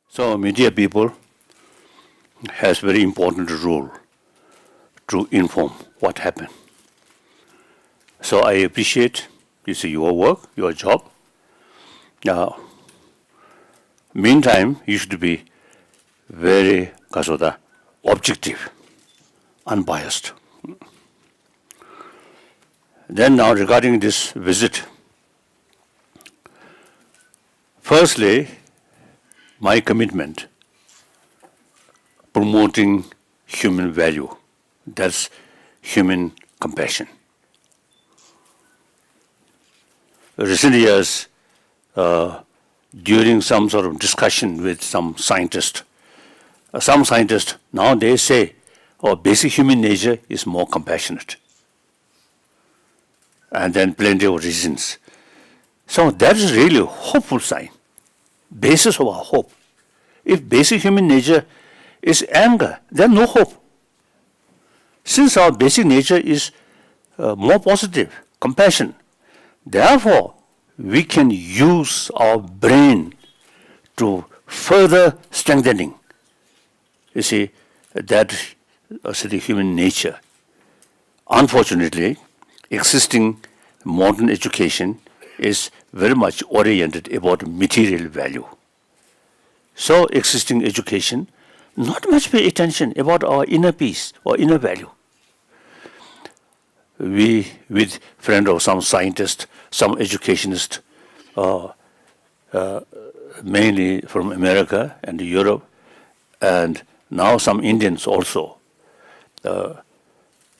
So media people has very important role to inform what happened. So I appreciate your work, your job. Now, meantime, you should be very objective, unbiased. Then now regarding this visit, firstly, my commitment promoting human value, that's human compassion. Recent years, during some sort of discussion with some scientists now they say, basic human nature is more compassionate. And then plenty of reasons. So that is really a hopeful sign, basis of our hope. If basic human nature is anger, then no hope. Since our basic nature is more positive, compassion, therefore we can use our brain to further strengthening, that the human nature. Unfortunately, existing modern education is very much oriented about material value. So existing education not much pay attention about our inner peace or inner value. We, with friend of some scientist, some educationist, mainly from America and Europe, and now some Indians also,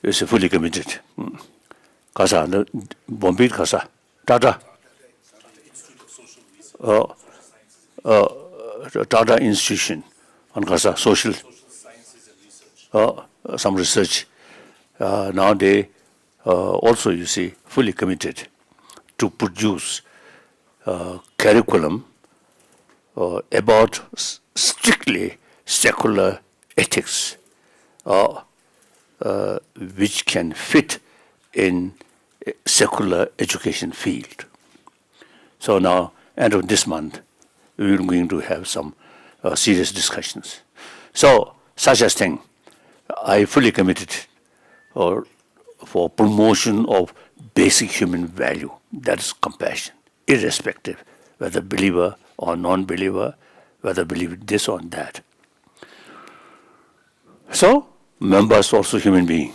is fully committed. Kasa, the Bombay Kasa, Tata, Tata Institution on Kasa, social, some research. Now they also, fully committed to produce curriculum about strictly secular ethics, which can fit in secular education field. So now, end of this month, we're going to have some serious discussions. So, such a thing, I fully committed for promotion of basic human value, that is compassion, irrespective whether believer or non-believer, whether believe this or that. So, members also human being.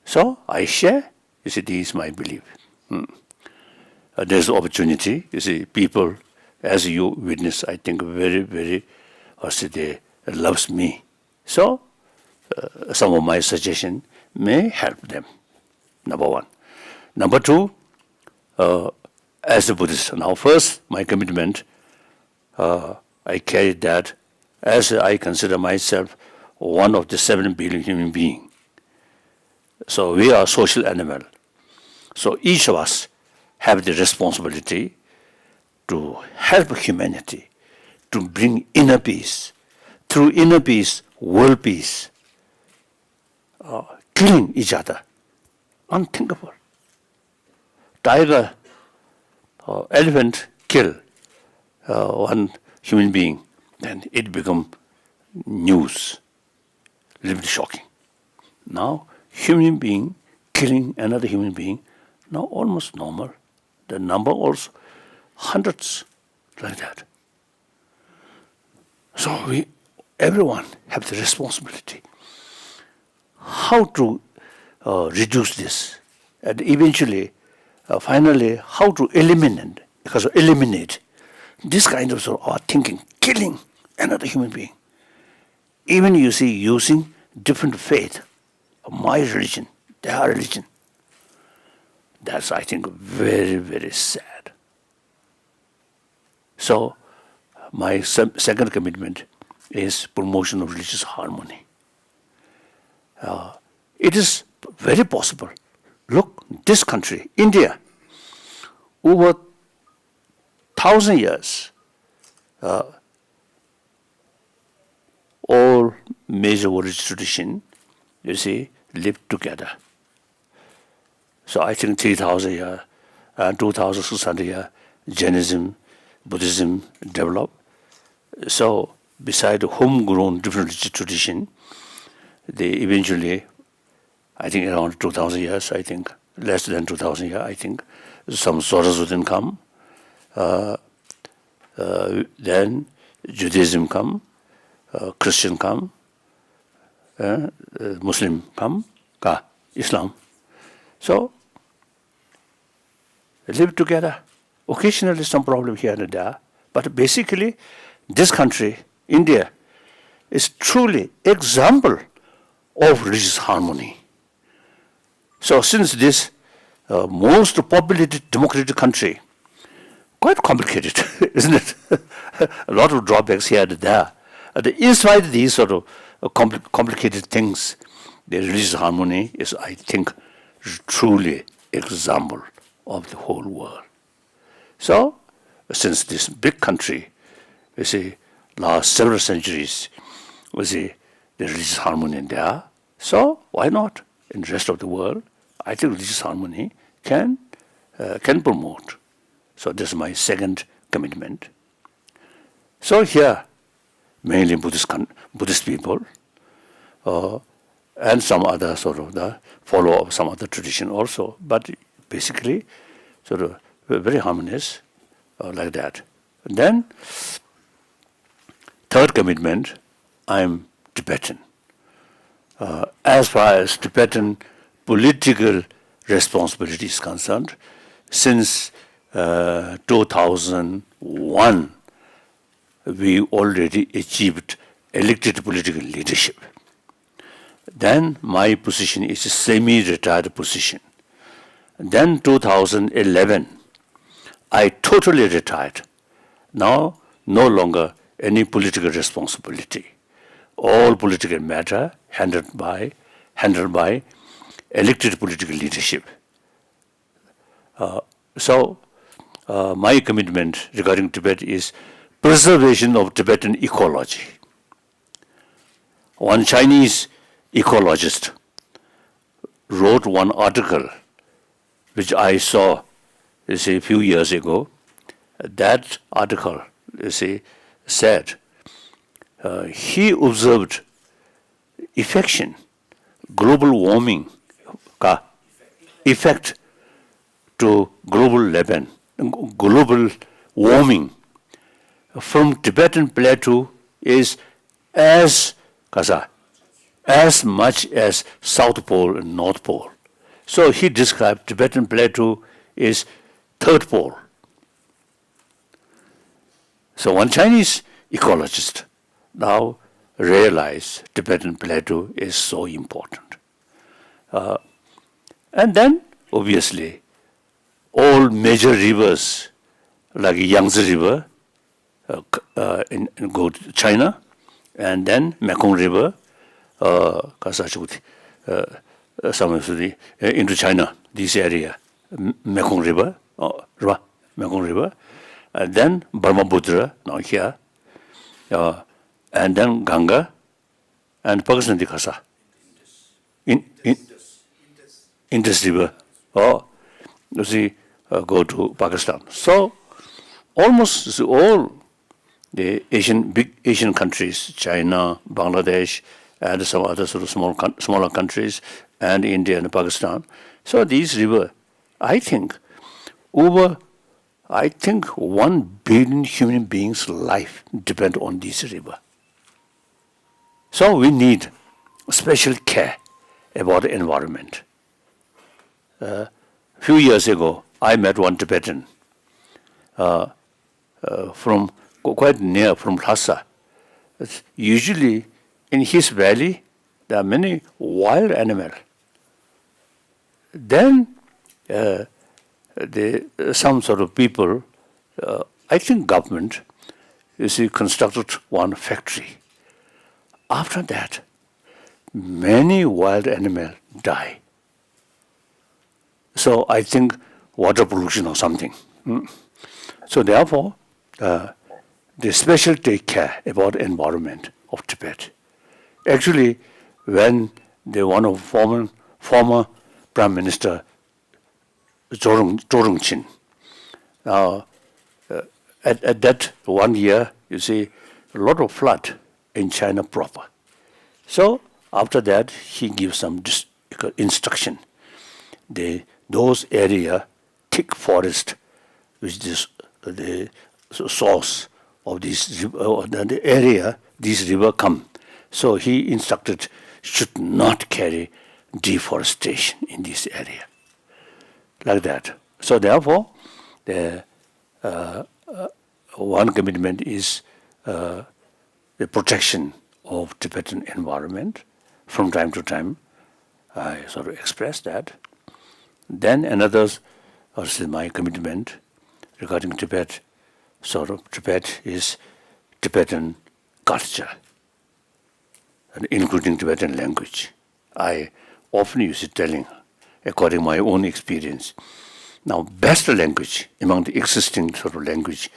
So, I share, this is my belief. There's opportunity, people, as you witness, I think very, very, they loves me. So, some of my suggestion may help them, number one. Number two, as a Buddhist, now first, my commitment, I carry that as I consider myself one of the 7 billion human beings. So we are a social animal. So each of us have the responsibility to help humanity, to bring inner peace. Through inner peace, world peace. Killing each other, unthinkable. Tiger, elephant kill one human being, then it become news, a little bit shocking. Now, human being killing another human being, now almost normal. The number also hundreds like that. So everyone have the responsibility. How to reduce this, and eventually, finally, how to eliminate this kind of our thinking, killing another human being. Even using different faith, my religion, their religion. That's, I think, very, very sad. So, my second commitment is promotion of religious harmony. It is very possible. Look, this country, India, over 1,000 years, all major religious tradition, lived together. So I think 3,000 years, 2,600 years, Jainism, Buddhism developed. So beside homegrown different tradition, they eventually, I think around 2,000 years, I think, less than 2,000 years, I think, some Zoroastrian come, then Judaism come, Christian come, Muslim come, Islam. So live together. Occasionally some problem here and there, but basically this country, India, is truly example of religious harmony. So since this most populated democratic country, quite complicated, isn't it? A lot of drawbacks here and there. Inside these sort of complicated things, the religious harmony is, I think, truly example of the whole world. So, since this big country, we see, last several centuries, we see the religious harmony in there. So, why not in the rest of the world? I think religious harmony can promote. So, this is my second commitment. So here, mainly Buddhist people, and some other sort of the follow of some other tradition also, but basically, sort of very harmonious, like that. And then, third commitment, I'm Tibetan. As far as Tibetan political responsibility is concerned, since 2001, we already achieved elected political leadership. Then my position is a semi-retired position. Then 2011, I totally retired. Now, no longer any political responsibility. All political matter handled by elected political leadership. So, my commitment regarding Tibet is preservation of Tibetan ecology. One Chinese ecologist wrote one article which I saw, a few years ago. That article, said he observed global warming effect to global warming from Tibetan plateau is as much as South Pole and North Pole. So he described Tibetan plateau is third pole. So one Chinese ecologist now realized Tibetan plateau is so important. And then, obviously, all major rivers like Yangtze River go to China, and then Mekong River into China, this area, Mekong River, and then Brahmaputra, now here, and then Ganga, and Pakistan Dikasa, Indus River, go to Pakistan. So almost all the big Asian countries, China, Bangladesh, and some other sort of smaller countries, and India and Pakistan. So these rivers, I think 1 billion human beings' life depend on this river. So we need special care about the environment. A few years ago, I met one Tibetan from quite near from Lhasa. Usually, in his valley, there are many wild animals. Then, some sort of people, I think government, constructed one factory. After that, many wild animals die. So I think water pollution or something. So therefore, they special take care about the environment of Tibet. Actually, when one of former Prime Minister Chin, at that 1 year, a lot of flood in China proper. So after that, he gives some instruction. Those area, thick forest, which is the source of this river, the area these river come. So he instructed should not carry deforestation in this area, like that. So therefore, the one commitment is the protection of Tibetan environment. From time to time, I sort of express that. Then another, my commitment regarding Tibet, Tibet is Tibetan culture, and including Tibetan language. I often use it telling, according to my own experience. Now, best language among the existing sort of language,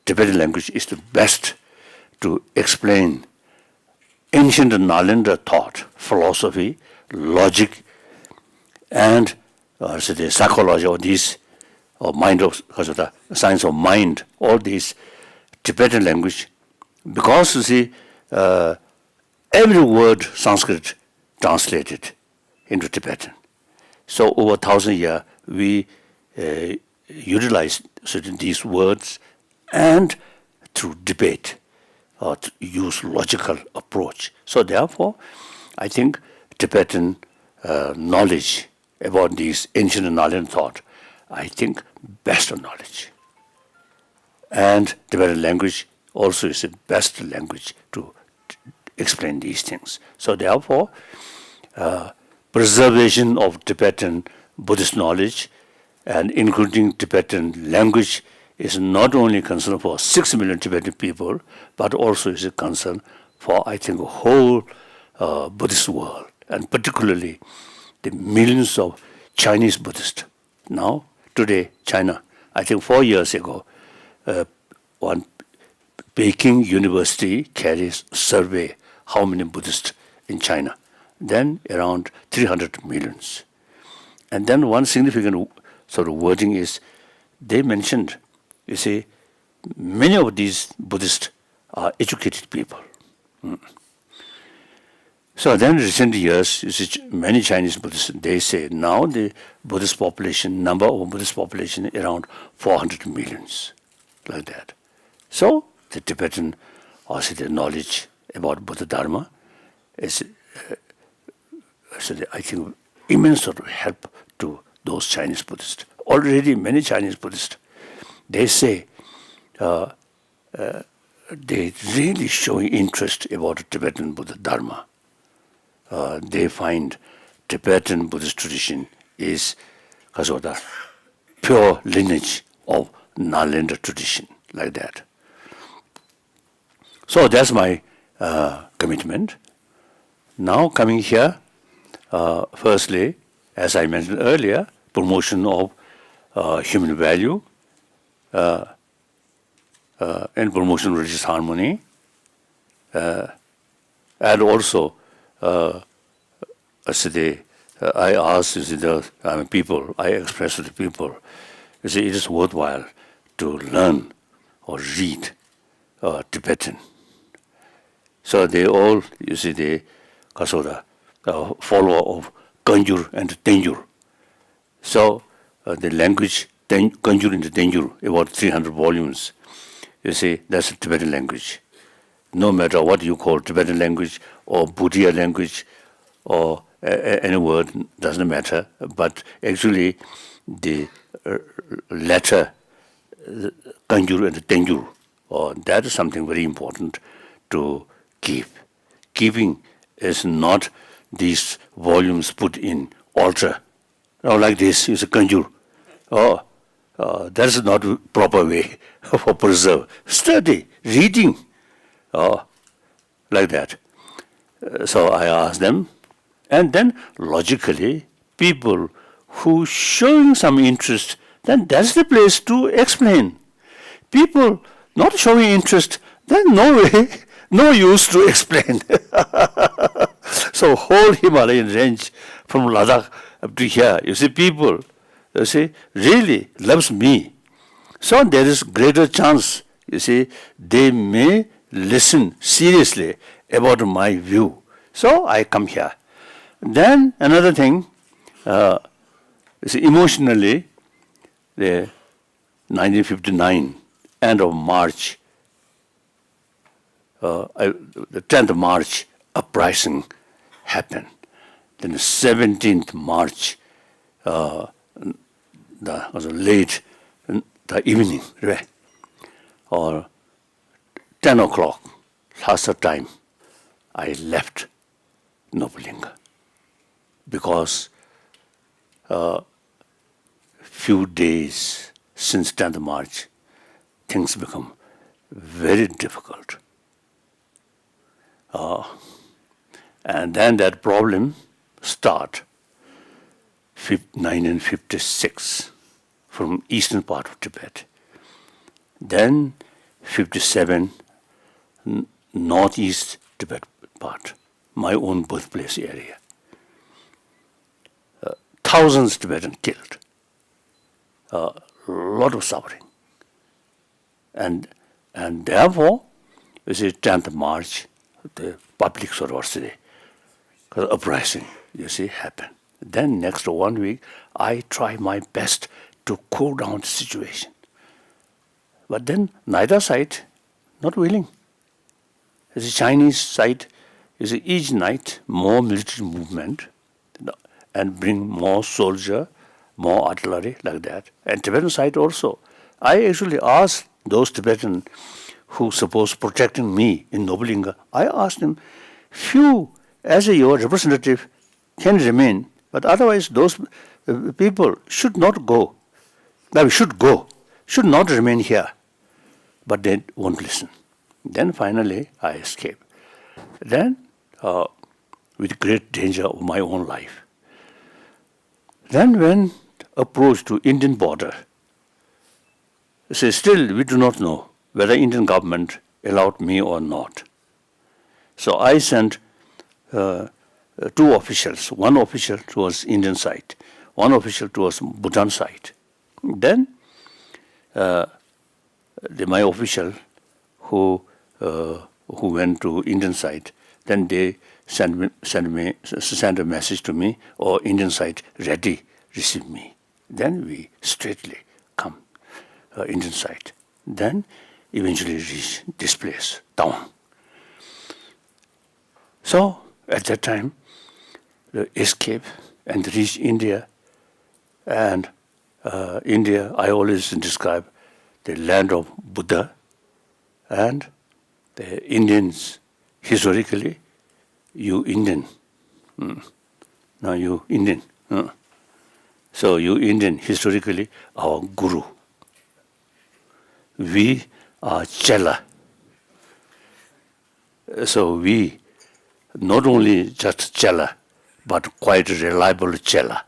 Tibetan language is the best to explain ancient Nalanda thought, philosophy, logic, and the psychology of these, or mind of the science of mind, all these Tibetan language, because you see, every word Sanskrit translated into Tibetan. So over 1,000 years, we utilize certain these words and through debate or to use logical approach. So therefore, I think Tibetan knowledge about these ancient Nalanda thought, I think best knowledge. And Tibetan language also is the best language to explain these things. So therefore, preservation of Tibetan Buddhist knowledge and including Tibetan language is not only a concern for 6 million Tibetan people, but also is a concern for, I think, the whole Buddhist world, and particularly the millions of Chinese Buddhists. Now, today, China, I think 4 years ago, one Peking University carries survey how many Buddhists in China. Then around 300 millions. And then one significant sort of wording is, they mentioned, you see, many of these Buddhists are educated people. So then recent years, you see, many Chinese Buddhists, they say now the Buddhist population, number of Buddhist population around 400 millions, like that. So the Tibetan, also the knowledge about Buddha Dharma is, I think, immense sort of help to those Chinese Buddhists. Already many Chinese Buddhists, they say they really showing interest about Tibetan Buddha Dharma. They find Tibetan Buddhist tradition is the pure lineage of Nalanda tradition, like that. So that's my commitment. Now coming here, firstly, as I mentioned earlier, promotion of human value and promotion of religious harmony, and also I ask the people, I express to the people, it is worthwhile to learn or read Tibetan. So they all, they follower of Kanjur and Tenjur. So the language, Kanjur and Tenjur, about 300 volumes, that's a Tibetan language. No matter what you call Tibetan language or Buddhist language or any word, doesn't matter. But actually, the letter Kanjur and Tenjur, that is something very important to keep. Keeping is not these volumes put in altar. Like this is a Kanjur. That is not the proper way for preserve. Study, reading, like that. So I asked them, and then logically, people who showing some interest, then that's the place to explain. People not showing interest, then no way, no use to explain. So whole Himalayan range from Ladakh up to here, people, really loves me. So there is greater chance, they may listen seriously about my view. So I come here. Then another thing, is emotionally, the 1959, end of March, the 10th of March uprising happened. Then the 17th March, was late the evening, right? Or 10 o'clock, last time, I left Nobulinga because few days since 10th March, things become very difficult. And then that problem start 1956 from eastern part of Tibet. Then 57 northeast Tibet part, my own birthplace area. Thousands Tibetans killed. A lot of suffering. And therefore, you see, 10th March, the public sorority, uprising, you see, happened. Then next 1 week, I try my best to cool down the situation. But then neither side not willing. The Chinese side is each night more military movement and bring more soldier, more artillery like that. And Tibetan side also. I actually asked those Tibetans who suppose protecting me in Nobulinga, I asked them, few as your representative can remain, but otherwise those people should not go. They should go, should not remain here. But they won't listen. Then finally I escape. Then with great danger of my own life. Then when approached to Indian border, say still we do not know whether Indian government allowed me or not. So I sent two officials. One official towards Indian side, one official towards Bhutan side. Then my official who went to Indian side, then they send a message to me, or Indian side ready, receive me. Then we straightly come Indian side. Then eventually reach this place, Tawang. So at that time, the escape and reach India. And India, I always describe the land of Buddha, and the Indians historically, you Indian. Now you Indian. So you Indian historically our guru. We are Chela. So we not only just Chela, but quite reliable Chela.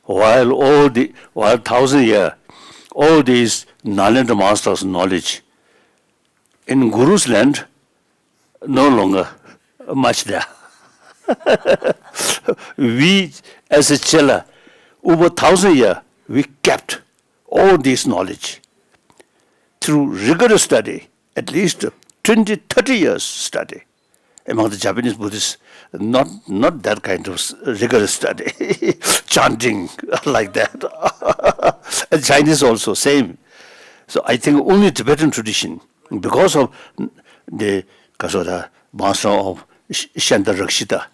While 1,000 years, all these Nalanda masters' knowledge, in Guru's land, no longer much there. We, as a Chela, over 1,000 years, we kept all this knowledge through rigorous study, at least 20, 30 years study. Among the Japanese Buddhists, not that kind of rigorous study, chanting like that. And Chinese also, same. So I think only Tibetan tradition, because of the master of Shanta Rakshita,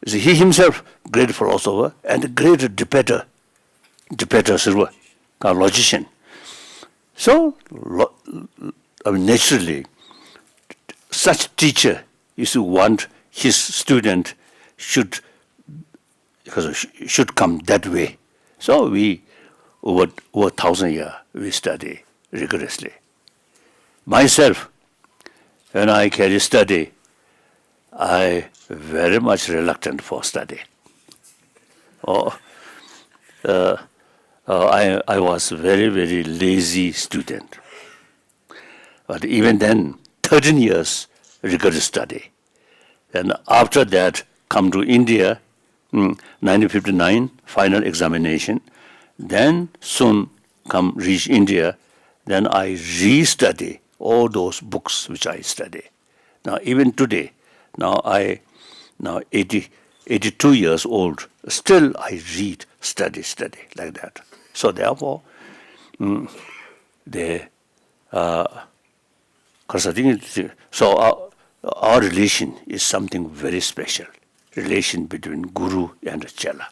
he himself great philosopher and great debater, logician. So naturally, such teacher is to want his student should come that way. So we, over 1,000 years, we study rigorously. Myself, when I carry study, I very much reluctant for study. I was very, very lazy student. But even then, 13 years rigorous study. And after that, come to India, 1959, final examination. Then soon reach India. Then I re-study all those books which I study. Now, even today, now 82 years old, still I read, study like that. So therefore, our relation is something very special. Relation between Guru and Chela.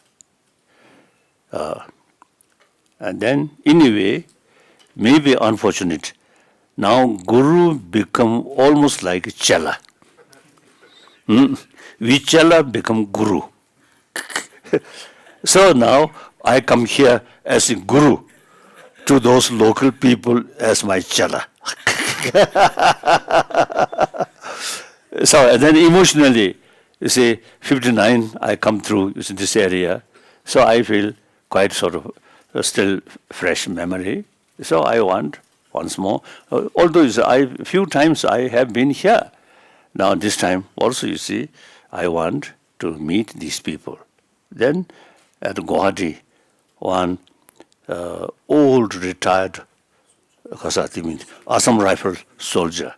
And then, in a way, maybe unfortunate, now Guru become almost like Chela. We Chela become Guru. So now I come here as a Guru to those local people as my Chela. So and then emotionally, you see, 59, I come through this area, so I feel quite sort of still fresh memory. So I want once more, although a few times I have been here. Now this time also, you see, I want to meet these people. Then at Guwahati, one old retired Assam Rifle soldier,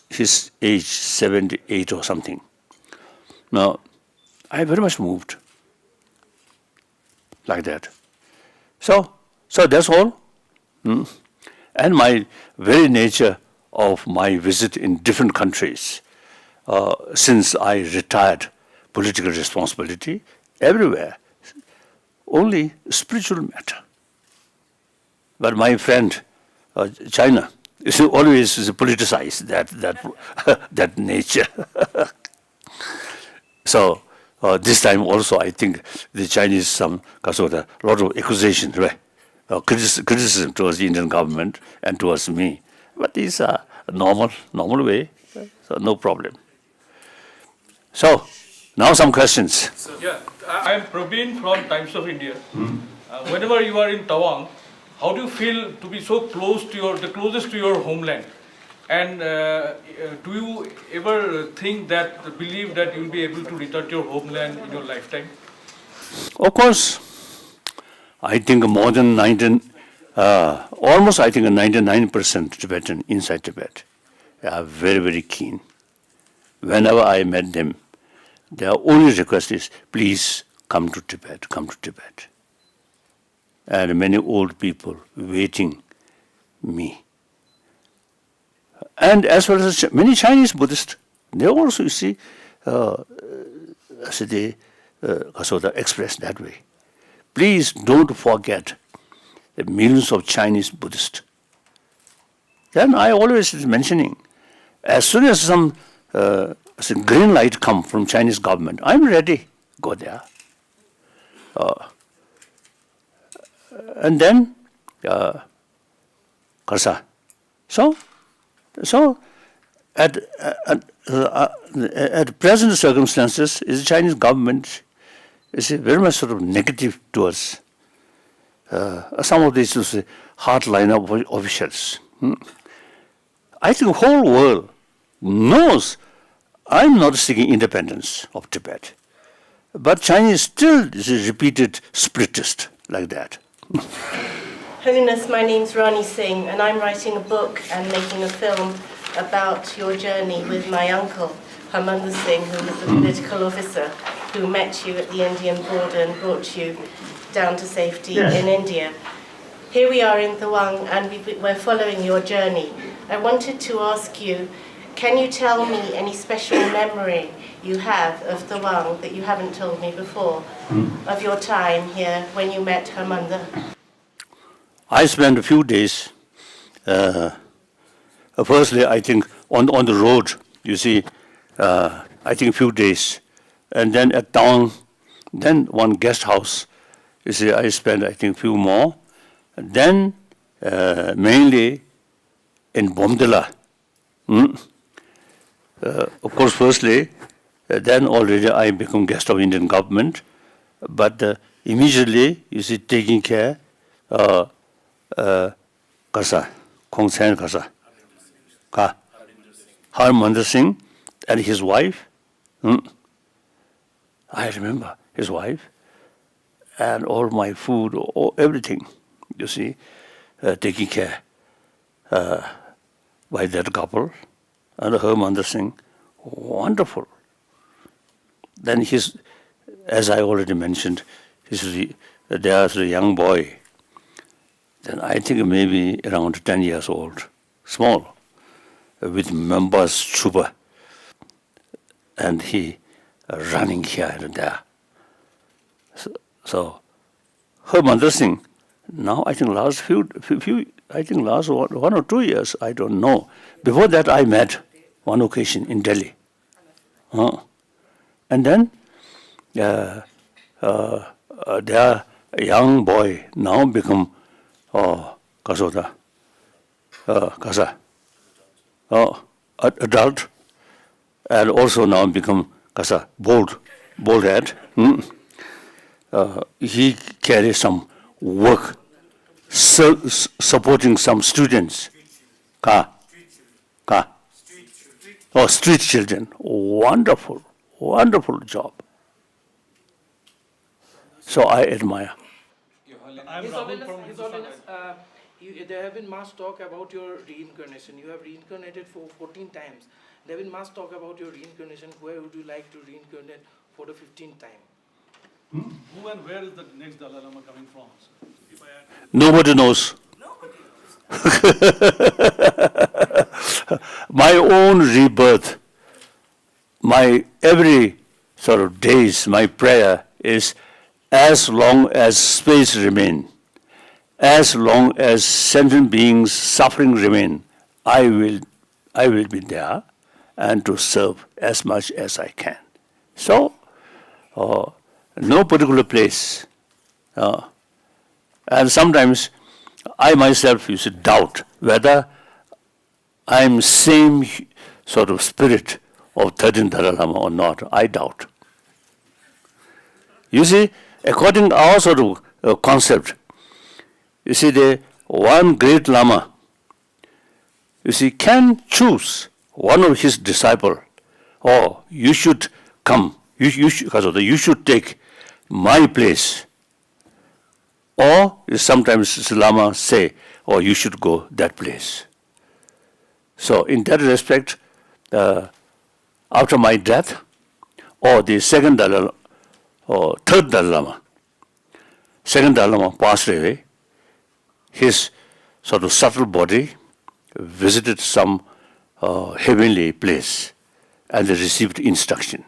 his age 78 or something. Now, I very much moved like that. So that's all. And my very nature of my visit in different countries, since I retired political responsibility, everywhere, only spiritual matter. But my friend, China, is always politicized that nature. So this time also, I think the Chinese a lot of accusations, right? Criticism towards the Indian government and towards me. But these are normal way, so no problem. So now some questions. So, yeah, I am Praveen from Times of India. Whenever you are in Tawang, how do you feel to be so close to the closest to your homeland? And do you ever believe that you will be able to return to your homeland in your lifetime? Of course, I think more than almost I think 99% Tibetan inside Tibet are very, very keen. Whenever I met them, their only request is, please come to Tibet, come to Tibet. And many old people waiting me. And as well as many Chinese Buddhists, they also, you see, they express that way. Please don't forget the millions of Chinese Buddhists. Then I always is mentioning, as soon as some green light come from Chinese government, I'm ready, go there. And then, So, at present circumstances, is the Chinese government is very much sort of negative towards some of these hardline officials. I think the whole world knows I'm not seeking independence of Tibet, but Chinese still is a repeated splittist like that. Holiness, my name's Rani Singh, and I'm writing a book and making a film about your journey with my uncle, Harmandir Singh, who was a political officer who met you at the Indian border and brought you down to safety in India. Here we are in Tawang, and we're following your journey. I wanted to ask you, can you tell me any special memory you have of Tawang that you haven't told me before, of your time here when you met Harmandir? I spent a few days, firstly, I think, on the road, you see, I think a few days. And then at town, then one guest house, you see, I spent, I think, a few more. And then, mainly in Bomdila. Of course, firstly, then already I become guest of Indian government. But immediately, you see, taking care, Khongsen Kasa, Harmandir Singh and his wife. I remember his wife and all my food, everything, you see, taking care. by that couple, and Harmandir Singh, wonderful. Then as I already mentioned, there's a young boy, then I think maybe around 10 years old, small, with members chuba, and he running here and there. So Harmandir Singh, now I think last last 1 or 2 years, I don't know. Before that I met one occasion in Delhi. And then their young boy now become Kasa, adult, and also now become Kasa, bold-head. He carries some work supporting some students. Street children. Wonderful, wonderful job. So I admire. I'm His Rahul Holiness, from His Hindustan. Holiness, there have been much talk about your reincarnation. You have reincarnated for 14 times. There have been much talk about your reincarnation. Where would you like to reincarnate for the 15th time? Who and where is the next Dalai Lama coming from? If I had Nobody knows. My own rebirth, my every sort of days, my prayer is, as long as space remain, as long as sentient beings suffering remain, I will be there and to serve as much as I can. So, no particular place. And sometimes I myself used to doubt whether I'm same sort of spirit of 13th Dalai Lama or not. I doubt. You see, according to our sort of concept, you see, the one great Lama, you see, can choose one of his disciples, or you should come, you should take my place. Or sometimes the Lama say, oh, you should go that place. So in that respect, after my death, or the second Dalai Lama, or third Dalai Lama, second Dalai Lama passed away, his sort of subtle body visited some heavenly place and they received instruction.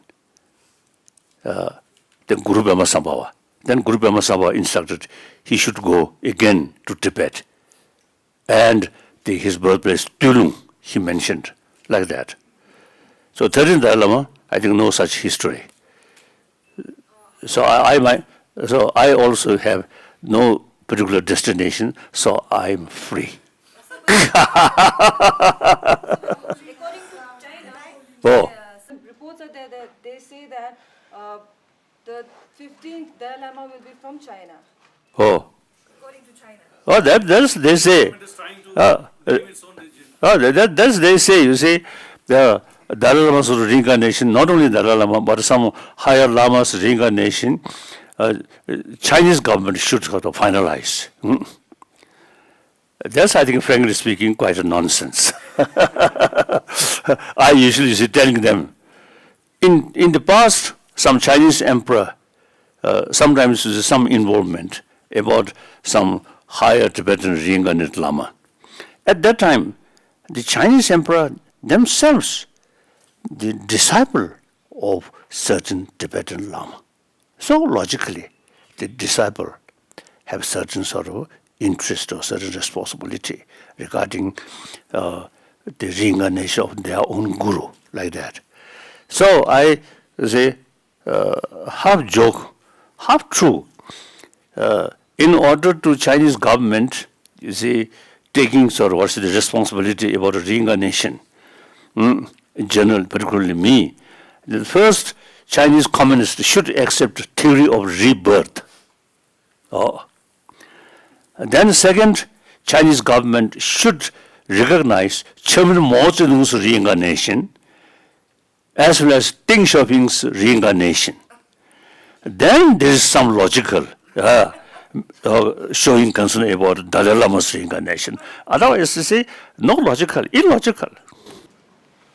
Then Guru Brahma Sambhava. Then Guru Brahma Sambhava instructed he should go again to Tibet. And his birthplace, Tulung, he mentioned like that. So 13th Dalai Lama, I think no such history. So I also have no particular destination, so I'm free. According to China, Oh. some reports are there that they say that the 15th Dalai Lama will be from China. Oh. According to China. Oh, that's they say. That's they say. You see, the Dalai Lama's reincarnation, not only Dalai Lama, but some higher Lama's reincarnation, Chinese government should sort of finalize. That's, I think, frankly speaking, quite a nonsense. I usually say telling them, in the past, some Chinese emperor, sometimes there's some involvement about some higher Tibetan reincarnated Lama. At that time, the Chinese emperor themselves, the disciple of certain Tibetan Lama. So logically, the disciple have certain sort of interest or certain responsibility regarding the reincarnation of their own guru, like that. So I say, half joke, half true. In order to Chinese government, you see, taking sort of what's the responsibility about reincarnation, in general, particularly me, the first Chinese communists should accept theory of rebirth. Then second, Chinese government should recognize Chairman Mao Zedong's reincarnation as well as Deng Xiaoping's reincarnation. Then there is some logical. showing concern about Dalai Lama's reincarnation. Otherwise, you see, no logical, illogical.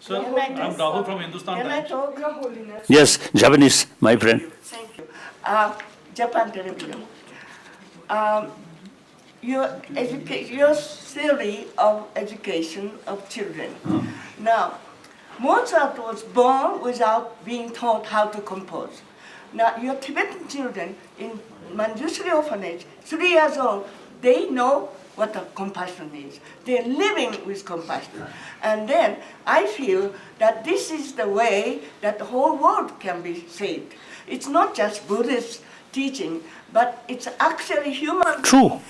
Sir, I'm Rahul from Hindustan Can I Times. talk, Your Holiness? Yes, Japanese, my friend. Thank you. Japan Television. Your theory of education of children. Now, Mozart was born without being taught how to compose. Now, your Tibetan children in Manjushri orphanage, 3 years old, they know what a compassion is. They're living with compassion. And then I feel that this is the way that the whole world can be saved. It's not just Buddhist teaching, but it's actually human. True.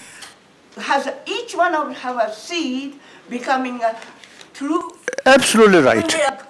Each one of us have a seed becoming a true Absolutely when right. they are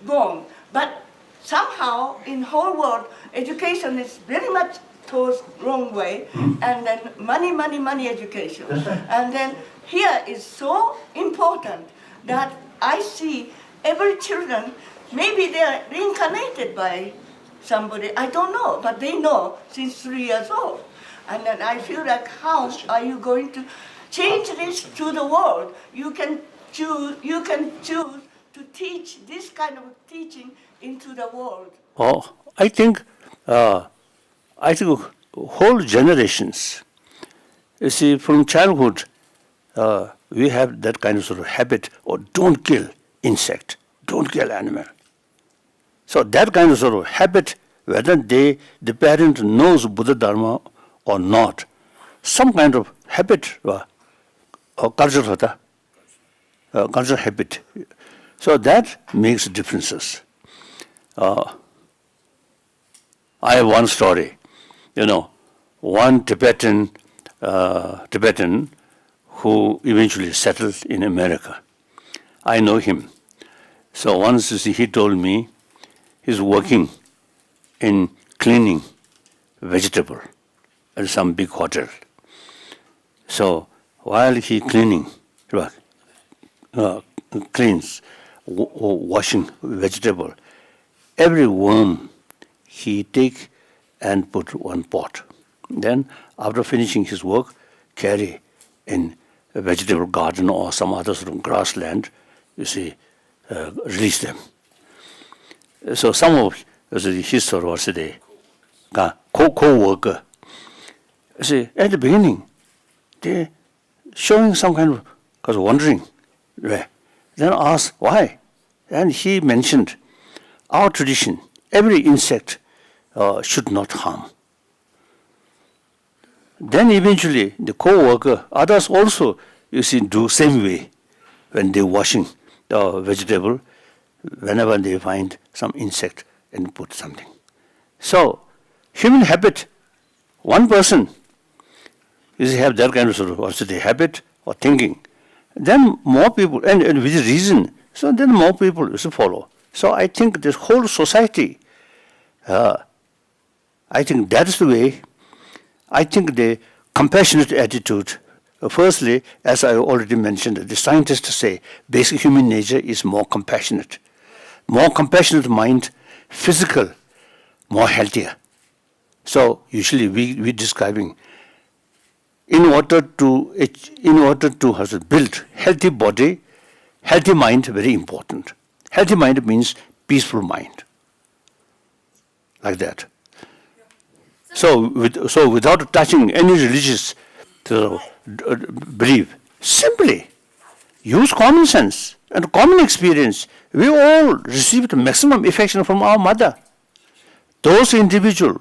born. But somehow in whole world, education is very much towards wrong way, and then money education. And then here is so important that I see every children, maybe they are reincarnated by somebody, I don't know, but they know since 3 years old. And then I feel like, how are you going to change this to the world? You can choose to teach this kind of teaching into the world. Oh, I think whole generations, you see, from childhood, we have that kind of sort of habit, or don't kill insect, don't kill animal. So that kind of sort of habit, whether the parent knows Buddha Dharma or not, some kind of habit or culture habit. So that makes differences. I have one story. One Tibetan who eventually settled in America. I know him. So once, you see, he told me he's working in cleaning vegetable at some big hotel. So while he cleans, washing vegetable, every worm he take and put one pot. Then after finishing his work, carry in a vegetable garden or some other sort of grassland, you see, release them. So some of his sort of the co-worker, see, at the beginning, they showing some kind of, because wondering, then asked why. And he mentioned, our tradition, every insect should not harm. Then eventually the co-worker, others also, you see, do same way when they washing the vegetable, whenever they find some insect and put something. So human habit, one person is have that kind of sort of also the habit or thinking, then more people, and with reason, so then more people will follow. So I think this whole society, I think that is the way. I think the compassionate attitude, firstly, as I already mentioned, the scientists say basic human nature is more compassionate mind, physical, more healthier. So usually we describing in order to build healthy body, healthy mind, very important. Healthy mind means peaceful mind, like that. So without touching any religious belief, simply use common sense and common experience. We all received maximum affection from our mother. Those individuals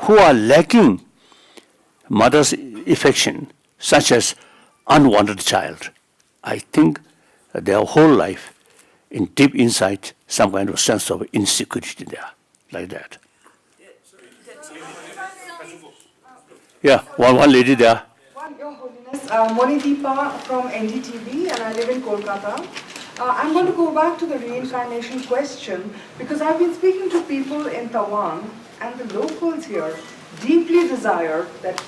who are lacking mother's affection, such as unwanted child, I think their whole life, in deep inside, some kind of sense of insecurity there, like that. Yeah, one lady there. Your Holiness, Monideepa from NDTV, and I live in Kolkata. I'm going to go back to the reincarnation question because I've been speaking to people in Tawang, and the locals here deeply desire that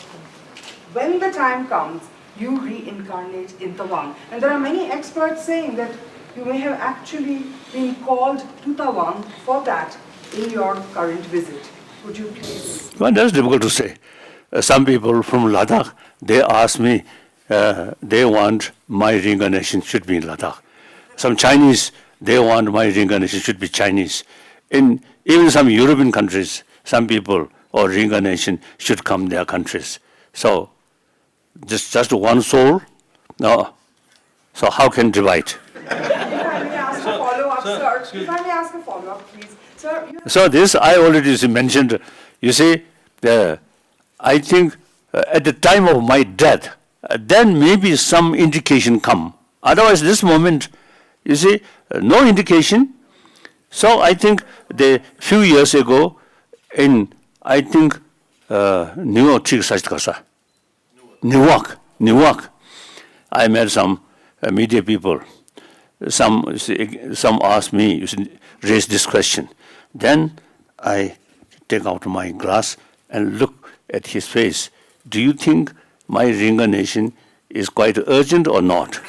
when the time comes, you reincarnate in Tawang. And there are many experts saying that you may have actually been called to Tawang for that in your current visit. Would you please? Well, that's difficult to say. some people from Ladakh, they ask me, they want my reincarnation should be in Ladakh. Some Chinese, they want my reincarnation should be Chinese. In even some European countries, some people or reincarnation should come their countries. So, just one soul? No. So how can divide? If I may ask a follow-up, sir. If I may ask a follow-up, please. Sir, So this I already mentioned. You see, I think at the time of my death, then maybe some indication come. Otherwise, this moment, you see, no indication. So I think the few years ago, in I think Newark, I met some media people. Some asked me, raise this question. Then I take out my glass and look at his face. Do you think my reincarnation is quite urgent or not?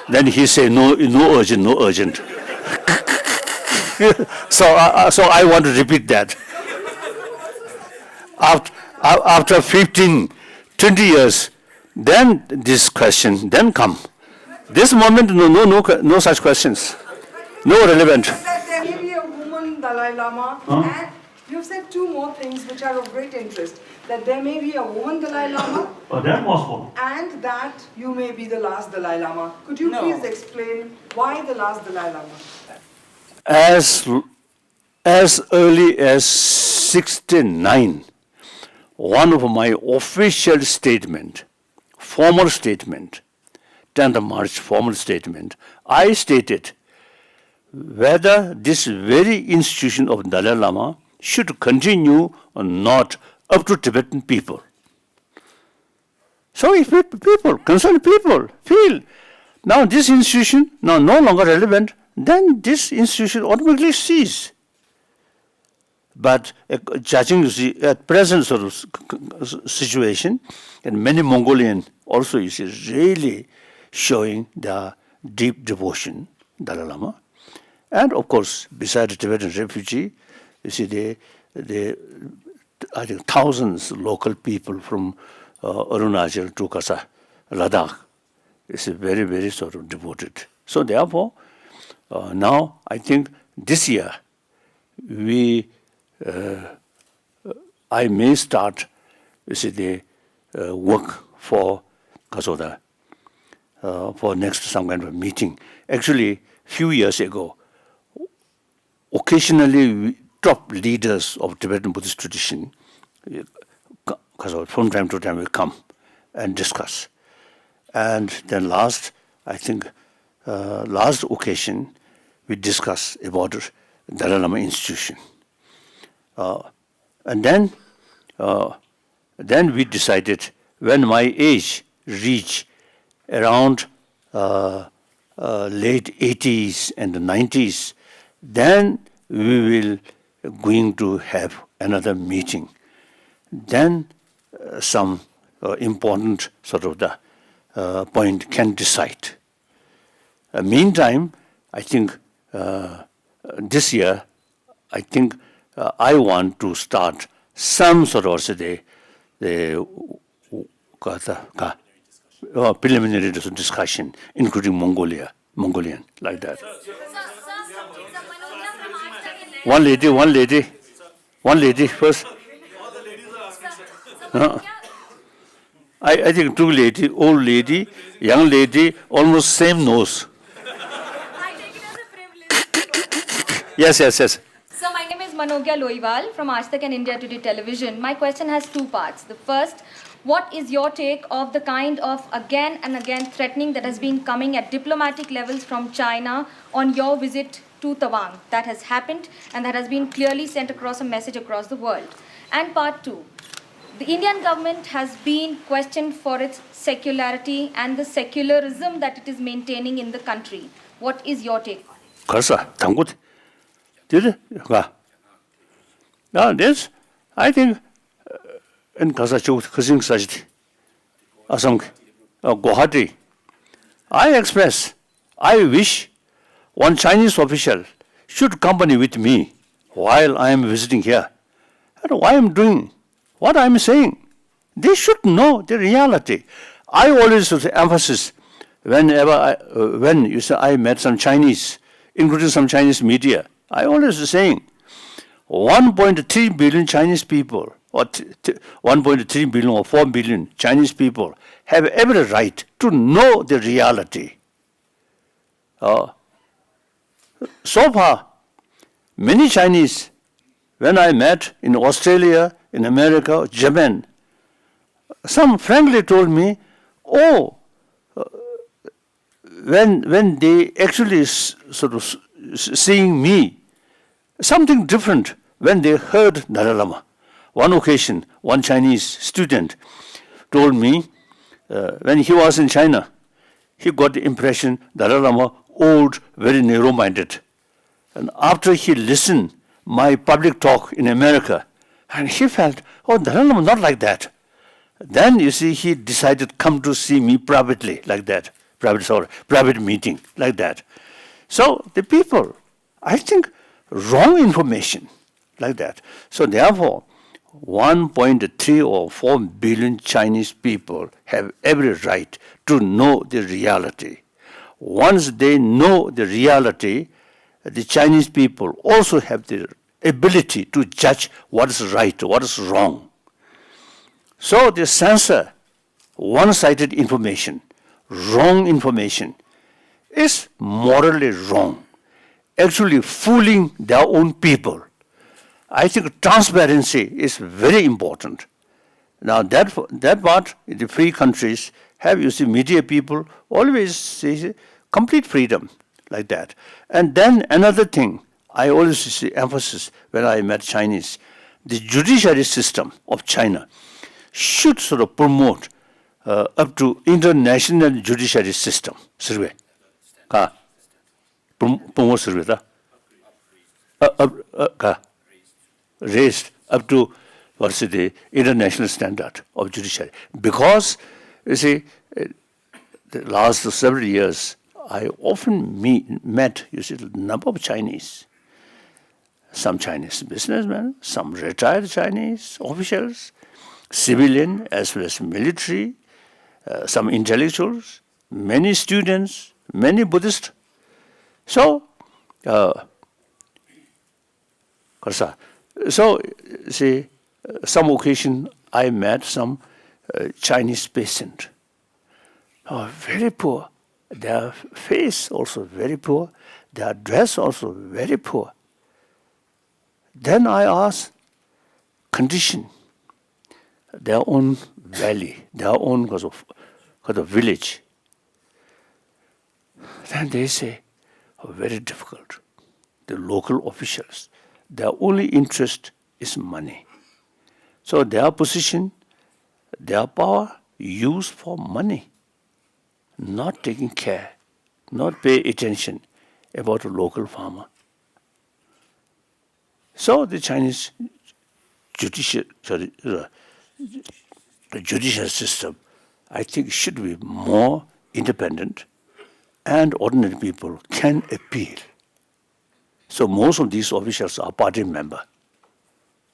Then he said, no urgent, no urgent. So I want to repeat that. After 15, 20 years, then this question then come. This moment, no such questions. No relevant. that there may be a woman Dalai Lama, and you've said two more things which are of great interest. That there may be a woman Dalai Lama, That possible. and that you may be the last Dalai Lama. Could you please explain why the last Dalai Lama? As early as 69, one of my official statement, formal statement, 10th of March formal statement, I stated whether this very institution of Dalai Lama should continue or not up to Tibetan people. So if people, concerned people, feel now this institution now no longer relevant, then this institution automatically cease. But judging at present sort of situation, and many Mongolian also you see really showing the deep devotion, Dalai Lama. And of course, besides the Tibetan refugee, you see I think thousands local people from Arunachal to Kasa, Ladakh, is very, very sort of devoted. So therefore, now I think this year I may start, you see, the work for Kasoda, for next some kind of meeting. Actually, few years ago, occasionally top leaders of Tibetan Buddhist tradition, from time to time will come and discuss. And then last occasion, we discuss about Dalai Lama institution. And then we decided when my age reached around late 80s and 90s, then we will going to have another meeting. Then some important sort of the point can decide. Meantime, I think this year, I think I want to start some sort of the preliminary discussion, including Mongolian, like that. One lady first. I think two lady, old lady, young lady, almost same nose. I take it as a privilege. Yes. So my name is Manogya Loiwal from Aaj Tak and India Today Television. My question has two parts. The first, what is your take of the kind of again and again threatening that has been coming at diplomatic levels from China on your visit to Tawang? That has happened and that has been clearly sent across a message across the world. And part two, the Indian government has been questioned for its secularity and the secularism that it is maintaining in the country. What is your take on it? Karsa, Tangut. Did it? Now this, I think, in Kasa Kasing Sajti, Asang, Guwahati, I wish one Chinese official should accompany with me while I am visiting here. And why I am doing? what I'm saying. They should know the reality. I always emphasis whenever when you say I met some Chinese, including some Chinese media, I always saying 1.3 billion Chinese people, or 1.3 billion or 4 billion Chinese people have every right to know the reality. So far, many Chinese, when I met in Australia, in America, Japan, some frankly told me, when they actually sort of seeing me, something different when they heard Dalai Lama. One occasion, one Chinese student told me, when he was in China, he got the impression Dalai Lama old, very narrow-minded. And after he listened my public talk in America, and he felt, Dalai Lama not like that. Then you see, he decided come to see me privately, like that, private meeting, like that. So the people, I think, wrong information, like that. So therefore, 1.3 or 4 billion Chinese people have every right to know the reality. Once they know the reality, the Chinese people also have the ability to judge what is right, what is wrong. So they censor one-sided information, wrong information, is morally wrong, actually fooling their own people. I think transparency is very important. Now that part, in the free countries, have, you see, media people always say complete freedom, like that. And then another thing, I always see emphasis when I met Chinese, the judiciary system of China should sort of promote up to international judiciary system. Survey. Promote survey. Raised up to what's the international standard of judiciary. Because, you see, the last several years, I often met, you see, a number of Chinese. Some Chinese businessmen, some retired Chinese officials, civilian as well as military, some intellectuals, many students, many Buddhists. So, see, some occasion I met some Chinese patient. Very poor. Their face also very poor. Their dress also very poor. Then I asked, condition, their own valley, their own kind of village. Then they say, very difficult. The local officials, their only interest is money. So their position, their power, used for money, not taking care, not pay attention about a local farmer. So the Chinese judicial system, I think, should be more independent, and ordinary people can appeal. So most of these officials are party member,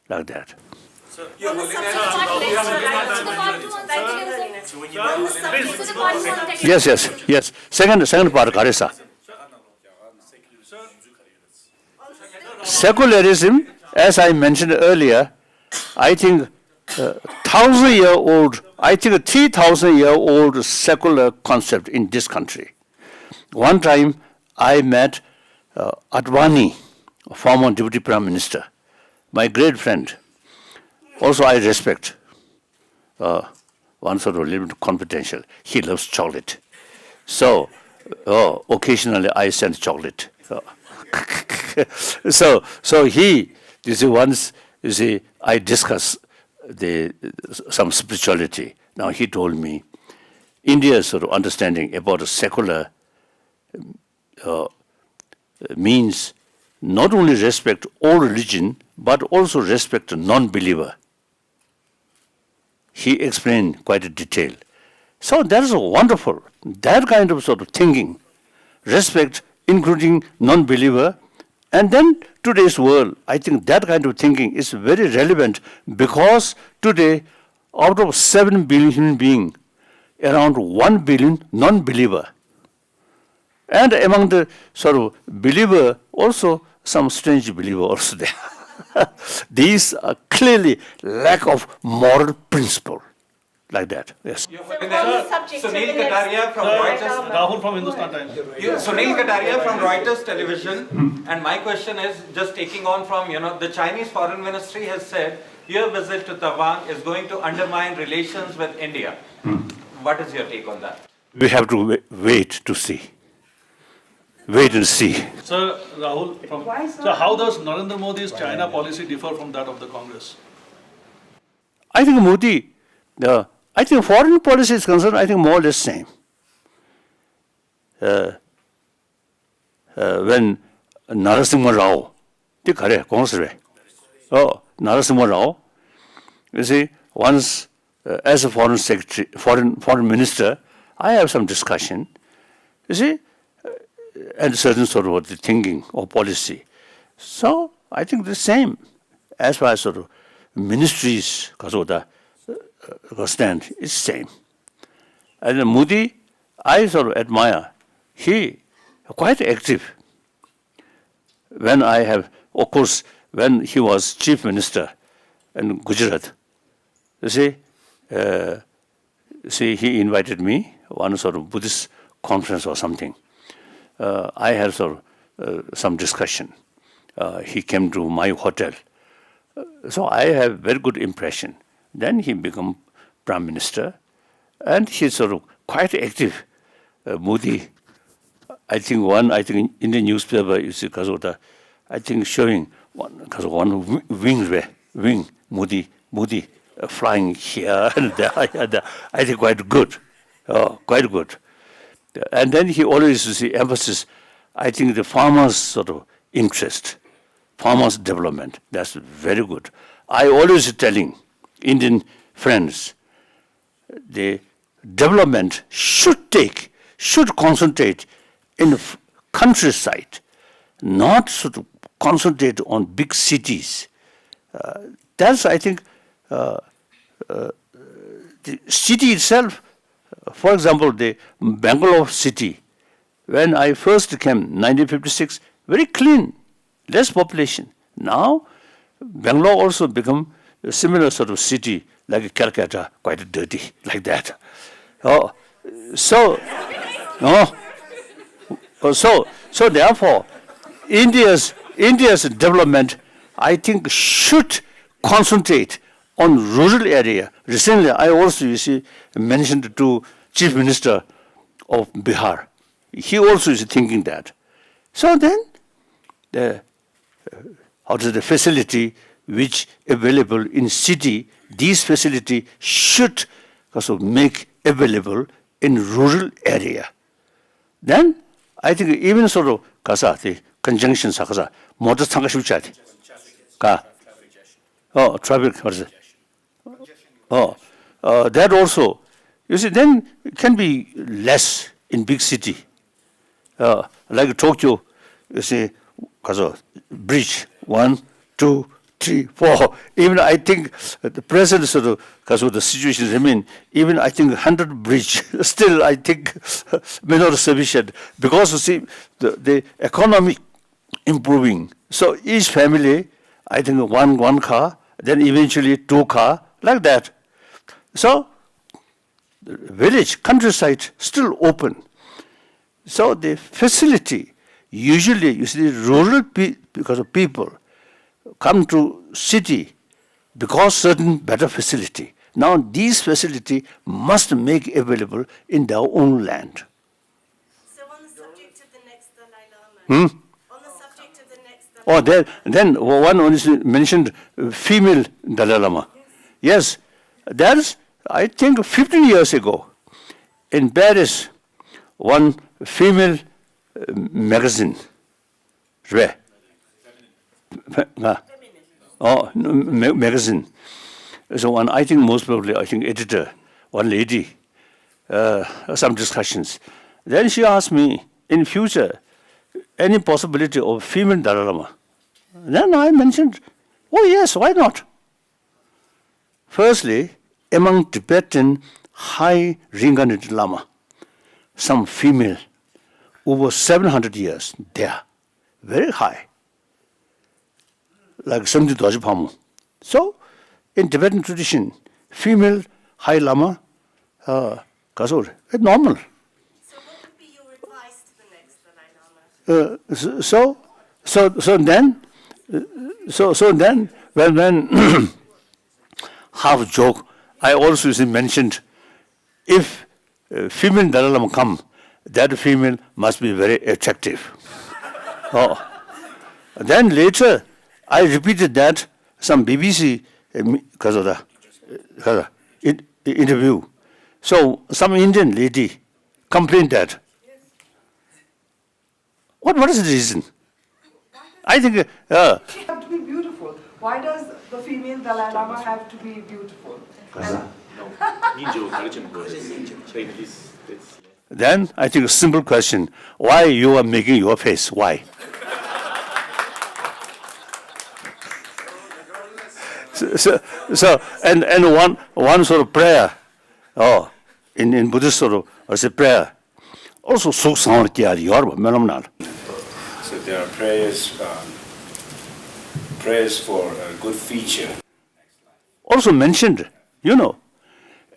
like that. Yes. Second part, Karisa. Secularism, as I mentioned earlier, I think 1,000-year-old, I think a 3,000-year-old secular concept in this country. One time I met Advani, former Deputy Prime Minister, my great friend. Also I respect, one sort of a little bit confidential, he loves chocolate. So occasionally I send chocolate. So he, you see, once, you see, I discuss some spirituality. Now he told me, India's sort of understanding about a secular means not only respect all religion, but also respect a non-believer. He explained quite a detail. So that is wonderful. That kind of sort of thinking, respect including non-believer And then today's world, I think that kind of thinking is very relevant because today, out of 7 billion human beings, around 1 billion non-believer. And among the sort of believer, also some strange believer also there. These are clearly lack of moral principle, like that. Yes. So on the subject of Sunil the next Kataria from Dalai Reuters. Lama. Rahul from Hindustan Times. Sunil Kataria from Reuters Television, and my question is just taking on from, the Chinese Foreign Ministry has said your visit to Tawang is going to undermine relations with India. What is your take on that? We have to wait to see. Wait and see. Sir, Rahul, Why, sir? so how does Narendra Modi's China policy differ from that of the Congress? I think Modi, I think foreign policy is concerned, I think more or less same. When Narasimha Rao, Narasimha Rao, you see, once as a foreign secretary, foreign minister, I have some discussion, you see, and certain sort of the thinking or policy. So I think the same as far as sort of ministries stand is same. And Modi, I sort of admire. He quite active. When I have, of course, when he was chief minister in Gujarat, you see, he invited me one sort of Buddhist conference or something. I had sort of some discussion. He came to my hotel. So I have very good impression. Then he became prime minister, and he's sort of quite active. Modi, I think in the newspaper, you see, I think showing one wing, Modi flying here and there. I think quite good, quite good. And then he always used to emphasis, I think the farmers' sort of interest, farmers' development. That's very good. I always telling Indian friends, the development should concentrate in the countryside, not sort of concentrate on big cities. That's, I think, the city itself. For example, the Bangalore city, when I first came, 1956, very clean, less population. Now, Bangalore also become a similar sort of city, like Calcutta, quite dirty, like that. So therefore, India's development, I think, should concentrate on rural area. Recently, I also, you see, mentioned to Chief Minister of Bihar. He also is thinking that. So then, the facility which available in city, these facility should also make available in rural area. Then, I think even sort of the conjunction motor traffic, what is it? That also, you see, then it can be less in big city. Like Tokyo, you see, bridge, 1, 2, 3, 4. Even I think the present sort of, because of the situation, even I think 100 bridge, still I think may not sufficient. Because you see, the economy improving. So each family, I think one car, then eventually 2 car, like that. So, the village, countryside, still open. So the facility, usually, you see, rural because of people come to city because certain better facility. Now these facility must make available in their own land. So on the subject of the next Dalai Lama. On the subject of the next Dalai Lama. Then one is mentioned female Dalai Lama. Yes, that's, I think 15 years ago, in Paris, one female magazine, magazine. So one, I think most probably, editor, one lady, some discussions. Then she asked me, in future, any possibility of female Dalai Lama? Then I mentioned, oh yes, why not? Firstly, among Tibetan high reincarnated Lama, some female over 700 years, they are very high, like Samdi Dwajipamu. So, in Tibetan tradition, female high Lama, Kasur, it's normal. So what would be your advice to the next Dalai Lama? So then, when half joke, I also mentioned, if female Dalai Lama come, that female must be very attractive. Then later, I repeated that some BBC interview. So some Indian lady complained that. What is the reason? I think She have to be beautiful. Why does the female Dalai Lama have to be beautiful? then I think a simple question: why you are making your face? Why? So and one sort of prayer, in Buddhist sort of as a prayer, also so sound phenomenal. So there are prayers for a good future. Also mentioned,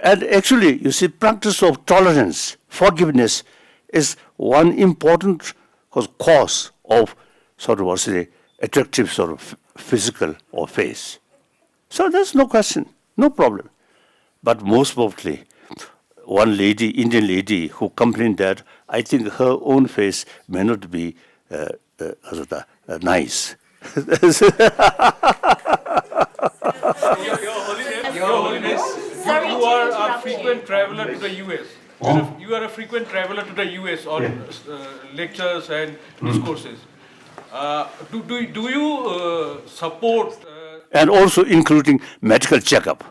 and actually, you see, practice of tolerance, forgiveness is one important cause of sort of attractive sort of physical or face. So there's no question, no problem. But most probably, one lady, Indian lady, who complained that I think her own face may not be nice. Your Holiness, you are a frequent traveler to the US. You are a frequent traveler to the US on lectures and discourses. Do you support? And also including medical checkup.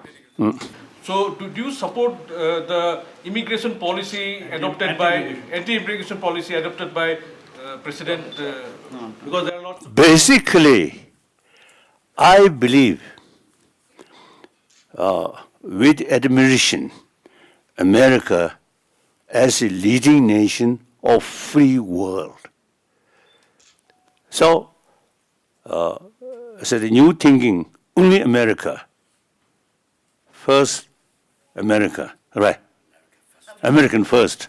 So, do you support the immigration policy adopted by anti-immigration policy adopted by President? Because there are lots. Basically, I believe with admiration, America as a leading nation of free world. So, the new thinking, only America. First, America, right? American first.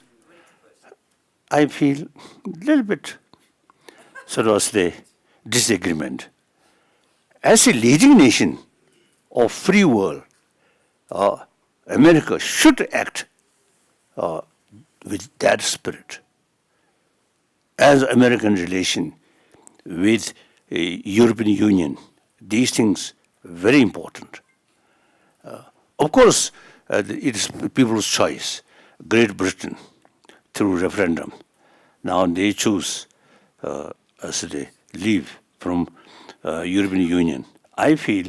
I feel a little bit sort of the disagreement. As a leading nation of free world, America should act with that spirit. As American relation with European Union, these things very important. Of course, it is people's choice. Great Britain, through referendum, now they choose as they leave from European Union. I feel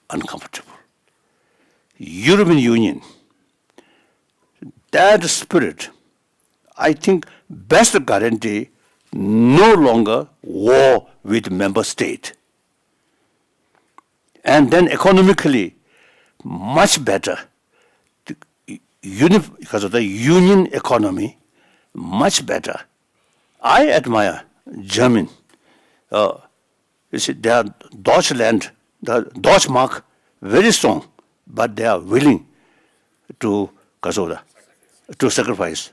uncomfortable. European Union, that spirit, I think, best guarantee no longer war with member state. And then economically, much better. Because of the union economy, much better. I admire German. You see, they are Deutschland, the Deutschmark, very strong, but they are willing to sacrifice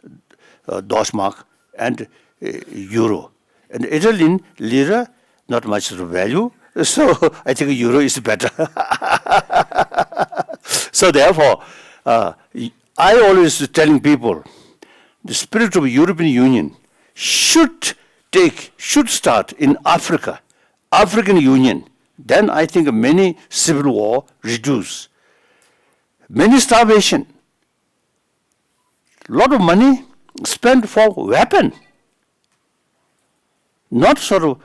Deutschmark and euro. And Italian lira, not much value, so I think euro is better. So therefore, I always telling people, the spirit of European Union should start in Africa, African Union. Then I think many civil war reduce, many starvation, lot of money spent for weapon, not sort of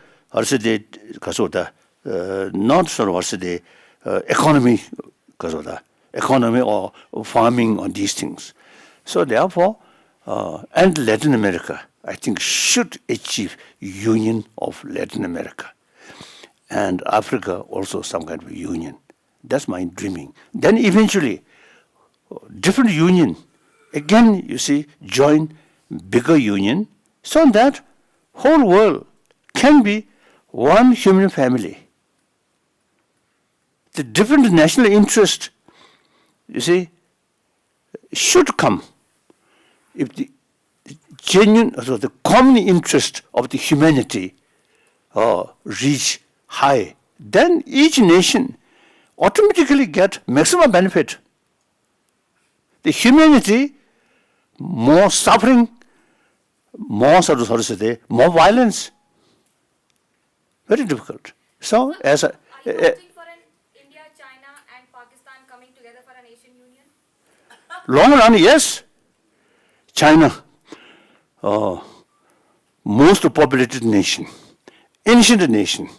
economy, economy or farming on these things. So therefore, and Latin America, I think, should achieve union of Latin America. And Africa also some kind of union. That's my dreaming. Then eventually, different union, again, you see, join bigger union, so that whole world can be one human family. The different national interest, you see, should come. If the genuine, so the common interest of the humanity reach high, then each nation automatically get maximum benefit. The humanity, more suffering, more more violence. Very difficult. So, as a, Are you opting for an India, China, and Pakistan coming together for an Asian Union? long run, yes. China, most populated nation, ancient nation,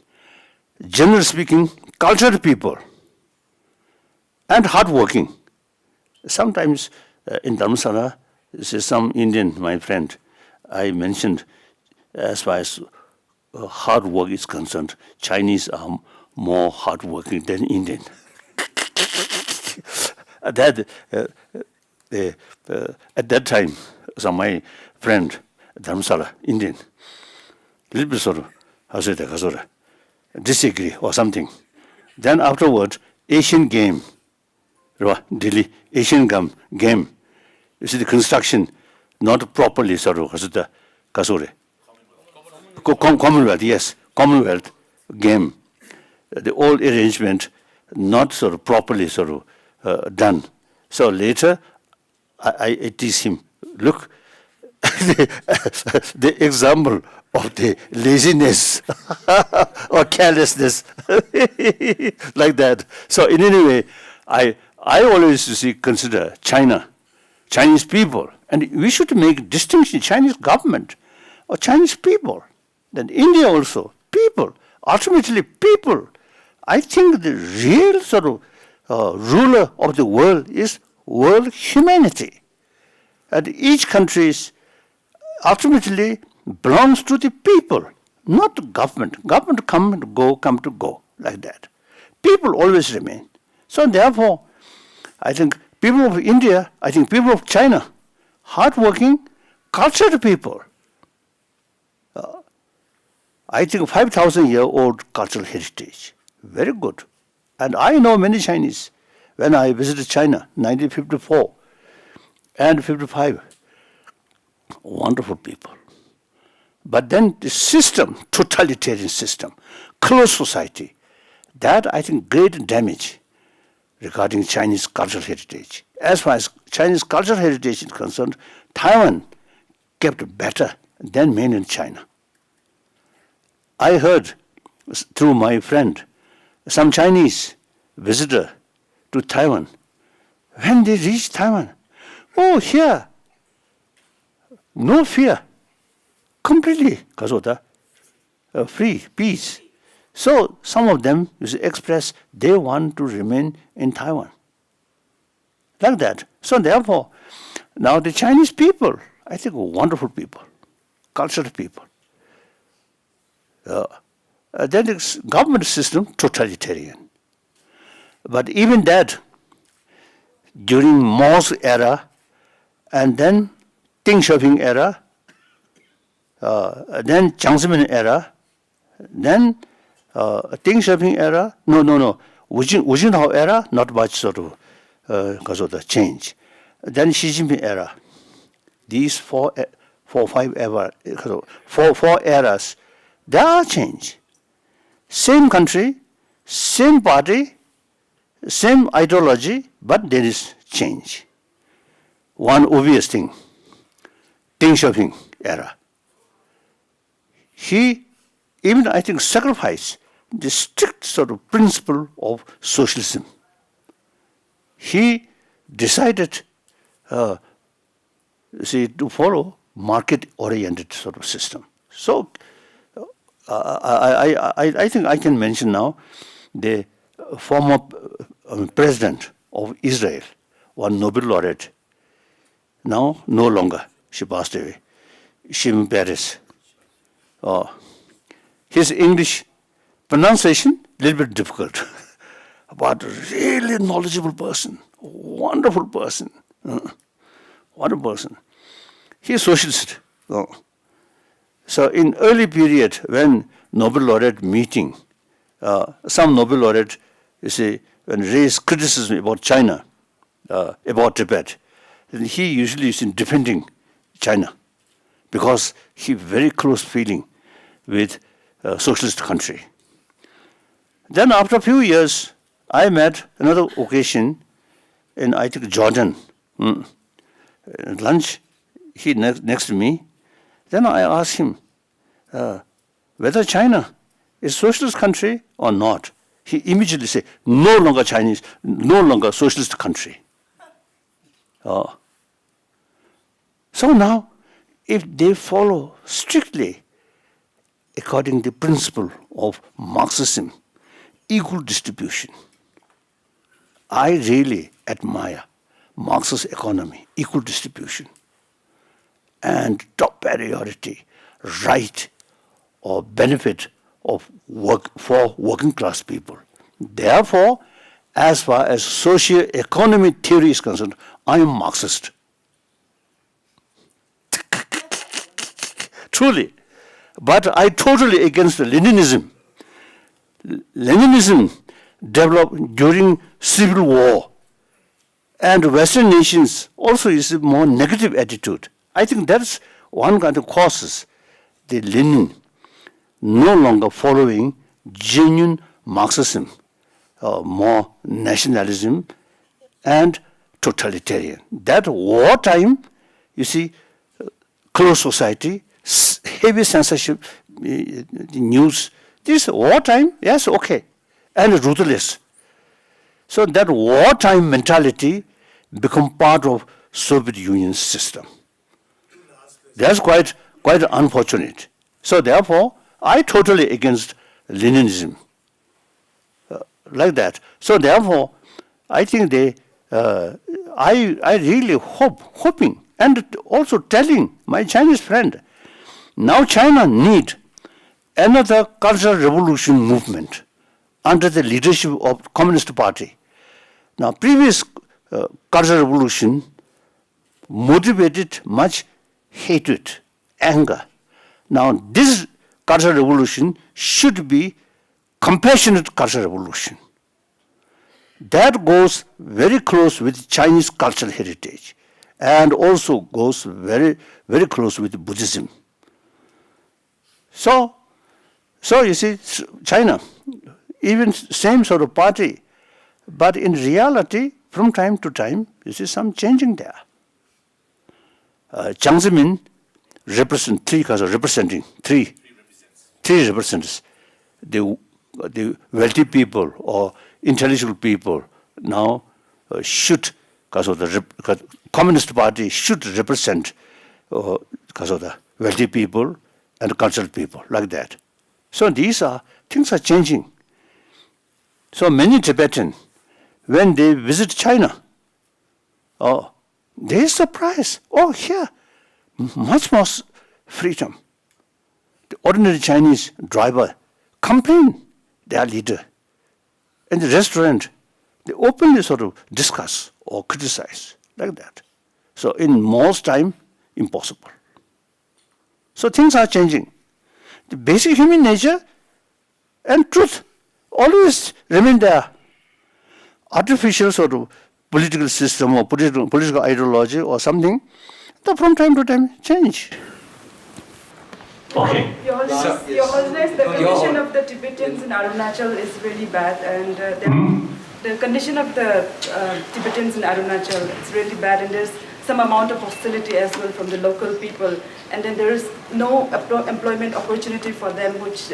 generally speaking, cultured people, and hardworking. Sometimes in Dharamsala, some Indian, my friend, I mentioned, as far as hard work is concerned, Chinese are more hardworking than Indian. At that time, my friend, Dharamsala, Indian, little bit sort of disagree or something. Then afterwards, Asian game, Delhi, Asian game. You see the construction not properly sort of Commonwealth, yes, Commonwealth game. The old arrangement not sort of properly sort of done. So later, I tease him, look, the example of the laziness or carelessness, like that. So in any way, I always consider China, Chinese people, and we should make distinction, Chinese government or Chinese people, then India also, people, ultimately people. I think the real sort of ruler of the world is world humanity. And each country is ultimately belongs to the people, not the government. Government come to go, like that. People always remain. So therefore, I think people of India, I think people of China, hardworking, cultured people. I think 5,000-year-old cultural heritage. Very good. And I know many Chinese. When I visited China, 1954 and 55, wonderful people. But then the system, totalitarian system, closed society, that I think great damage regarding Chinese cultural heritage. As far as Chinese cultural heritage is concerned, Taiwan kept better than mainland China. I heard through my friend, some Chinese visitor to Taiwan, when they reached Taiwan, oh, here, no fear, completely, free, peace. So some of them express they want to remain in Taiwan. Like that. So therefore, now the Chinese people, I think wonderful people, cultured people. Then the government system, totalitarian. But even that, during Mao's era, and then Deng Xiaoping era, then Jiang Zemin era, then Deng Xiaoping era, Wu Jintao era, not much sort of because of the change. Then Xi Jinping era. These four eras, there are change. Same country, same party, same ideology, but there is change. One obvious thing, Deng Xiaoping era. He even, I think, sacrificed the strict sort of principle of socialism. He decided to follow market-oriented sort of system. So I think I can mention now the former president of Israel, one Nobel laureate, now no longer, she passed away, Shimon Peres. His English pronunciation a little bit difficult, but really knowledgeable person, wonderful person, wonderful person. He is socialist. So in early period when Nobel laureate meeting, some Nobel laureate, you see, when raised criticism about China, about Tibet, then he usually is in defending China because he very close feeling with socialist country. Then after a few years, I met another occasion in, I think, Jordan. At lunch, he next to me. Then I asked him whether China is a socialist country or not. He immediately said, no longer Chinese, no longer socialist country. So now, if they follow strictly according to the principle of Marxism, equal distribution, I really admire Marxist economy, equal distribution, and top priority, right or benefit of work for working class people. Therefore, as far as socio-economic theory is concerned, I am Marxist. Truly. But I totally against Leninism. Leninism developed during civil war, and Western nations also is a more negative attitude. I think that's one kind of causes the Lenin no longer following genuine Marxism, more nationalism and totalitarian. That wartime, you see, closed society, heavy censorship, news. This wartime, yes, okay, and ruthless. So that wartime mentality become part of Soviet Union system. That's quite unfortunate. So therefore, I totally against Leninism, like that. So therefore, I think I really hoping, and also telling my Chinese friend, now China need another cultural revolution movement under the leadership of Communist Party. Now, previous cultural revolution motivated much hatred, anger. Now, this cultural revolution should be compassionate cultural revolution. That goes very close with Chinese cultural heritage and also goes very, very close with Buddhism. So you see, China, even same sort of party, but in reality, from time to time, you see some changing there. Jiang Zemin represents three represents the wealthy people or intellectual people now should, because of the Communist Party should represent because of the wealthy people and cultural people, like that. So things are changing. So many Tibetans, when they visit China, they are surprised. Oh, here, much more freedom. The ordinary Chinese driver complain their leader. In the restaurant, they openly sort of discuss or criticize, like that. So in most time, impossible. So things are changing. The basic human nature and truth always remain there. Artificial sort of political system or political ideology or something, that from time to time change. Okay. Your Holiness, the condition of the Tibetans in Arunachal is really bad, and the condition of the Tibetans in Arunachal is really bad, and there's some amount of hostility as well from the local people, and then there is no employment opportunity for them, which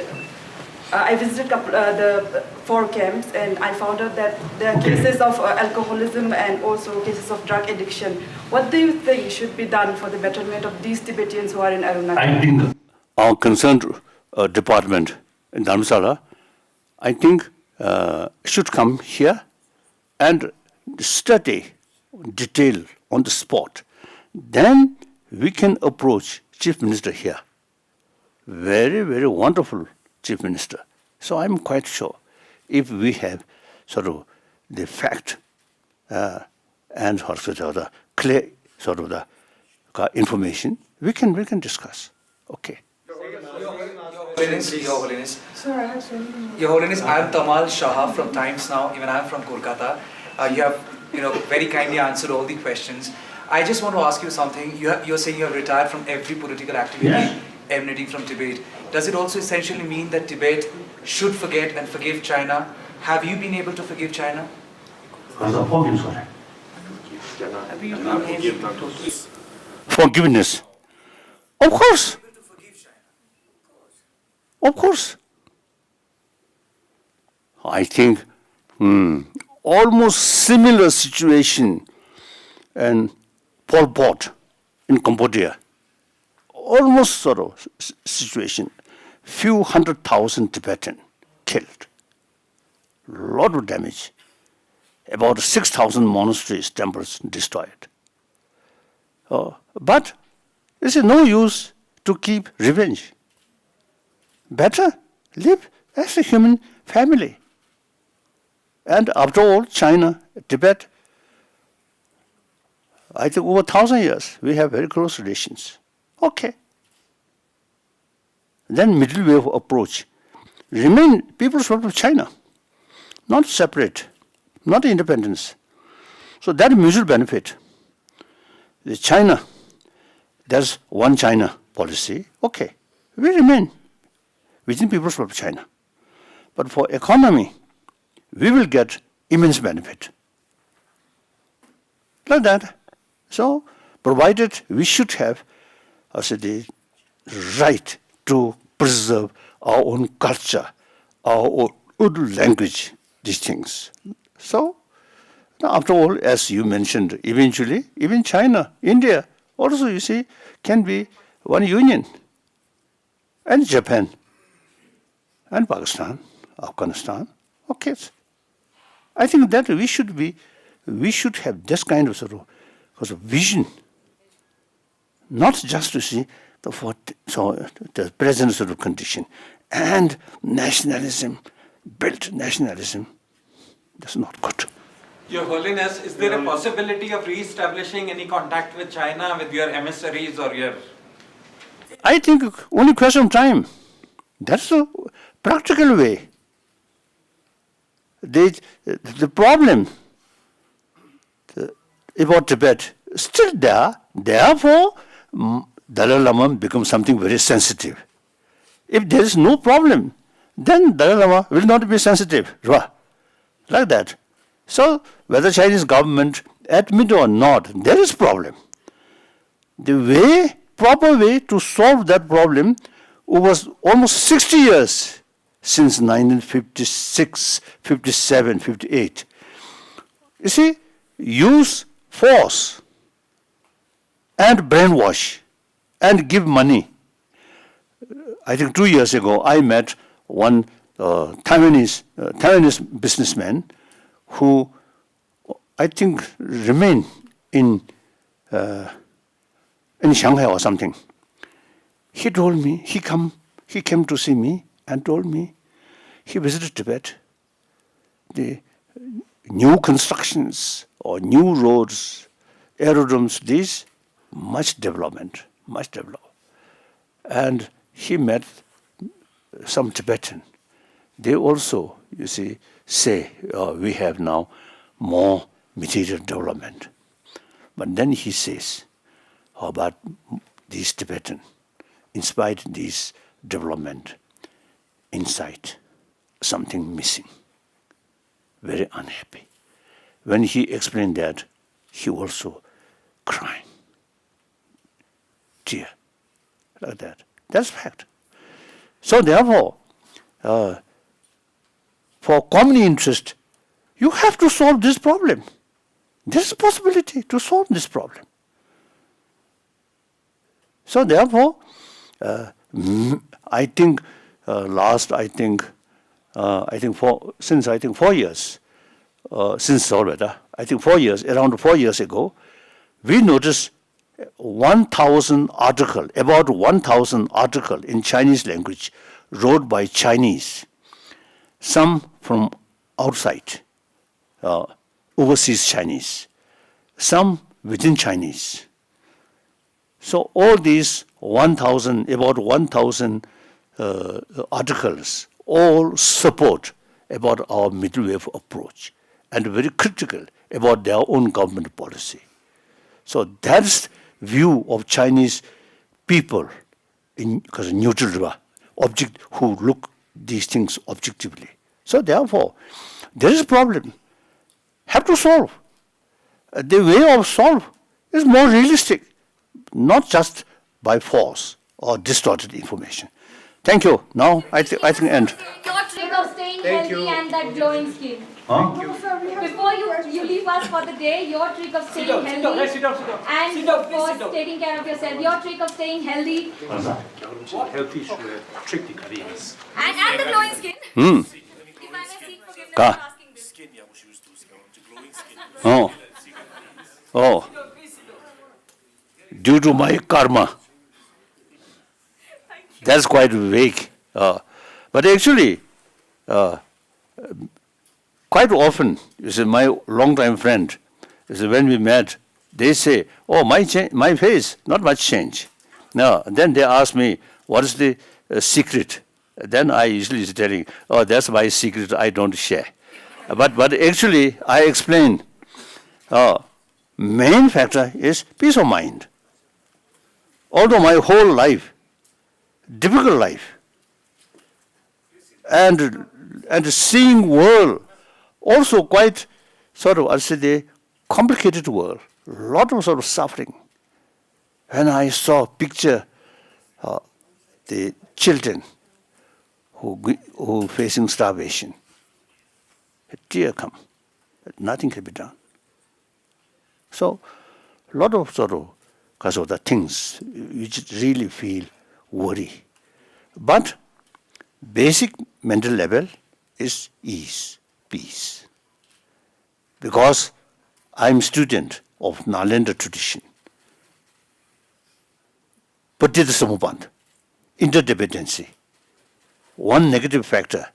I visited the 4 camps, and I found out that there are cases of alcoholism and also cases of drug addiction. What do you think should be done for the betterment of these Tibetans who are in Arunachal? I think our concerned department in Dharamsala, I think should come here and study detail on the spot. Then we can approach chief minister here. Very, very wonderful chief minister. So I'm quite sure if we have sort of the fact and sort of the clear sort of the information, we can discuss. Okay. Your Holiness. Sir, I have so many. Your Holiness, I am Tamal Shah from Times Now. Even I am from Kolkata. You have, very kindly answered all the questions. I just want to ask you something. You're saying you have retired from every political activity emanating from Tibet. Does it also essentially mean that Tibet should forget and forgive China? Have you been able to forgive China? Forgiveness. Of course. Of course. I think almost similar situation and Pol Pot in Cambodia. Almost sort of situation. Few 100,000 Tibetan killed. Lot of damage. About 6,000 monasteries, temples destroyed. But it's no use to keep revenge. Better live as a human family. And after all, China, Tibet, I think over 1,000 years, we have very close relations. Okay. Then middle way of approach. Remain People's Republic of China. Not separate, not independence. So that mutual benefit. The China, there's one China policy. Okay, we remain within People's Republic of China. But for economy, we will get immense benefit. Like that. So, provided we should have the right to preserve our own culture, our own language, these things. So, after all, as you mentioned, eventually, even China, India, also, you see, can be one union. And Japan, and Pakistan, Afghanistan. Okay. I think that we should have this kind of sort of vision, not just to see the present sort of condition. And nationalism, built nationalism, that's not good. Your Holiness, is there a possibility of re-establishing any contact with China, with your emissaries or your... I think only question of time. That's the practical way. The problem about Tibet is still there. Therefore, Dalai Lama becomes something very sensitive. If there is no problem, then Dalai Lama will not be sensitive. Like that. So, whether Chinese government admit or not, there is problem. The proper way to solve that problem was almost 60 years since 1956, 57, 58. You see, use force and brainwash and give money. I think 2 years ago, I met one Taiwanese businessman who I think remain in Shanghai or something. He told me, he came to see me and told me he visited Tibet. The new constructions or new roads, aerodromes, these, much development. And he met some Tibetan. They also, you see, say, we have now more material development. But then he says, how about these Tibetan, in spite of this development, inside, something missing. Very unhappy. When he explained that, he also crying. Tear. Like that. That's fact. So therefore, for common interest, you have to solve this problem. There's a possibility to solve this problem. So therefore, I think since 4 years, since Solveda, I think 4 years, around 4 years ago, we noticed 1,000 article, about 1,000 article in Chinese language wrote by Chinese, some from outside, overseas Chinese, some within Chinese. So all these 1,000, about 1,000 articles all support about our middle wave approach and very critical about their own government policy. So that's view of Chinese people because neutral object who look these things objectively. So therefore, there is a problem. Have to solve. The way of solve is more realistic, not just by force or distorted information. Thank you. Now I think end. Your trick of staying healthy and that glowing skin. Huh? Before you leave us for the day, your trick of staying healthy and of course taking care of yourself. Your trick of staying healthy and the glowing skin. If I may seek forgiveness for asking this. Oh. Due to my karma. That's quite vague. But actually, quite often, you see, my long-time friend, you see, when we met, they say, "Oh, my face, not much change." Now, then they ask me, "What is the secret?" Then I usually is telling, "Oh, that's my secret. I don't share." But actually, I explain. Main factor is peace of mind. Although my whole life, difficult life, and seeing world also quite sort of, I say, the complicated world, lot of sort of suffering. When I saw picture the children who facing starvation, a tear come, nothing can be done. So, lot of sort of because of the things which really feel worry. But basic mental level is ease, peace. Because I'm student of Nalanda tradition. Patita Samupanda, interdependency. One negative factor,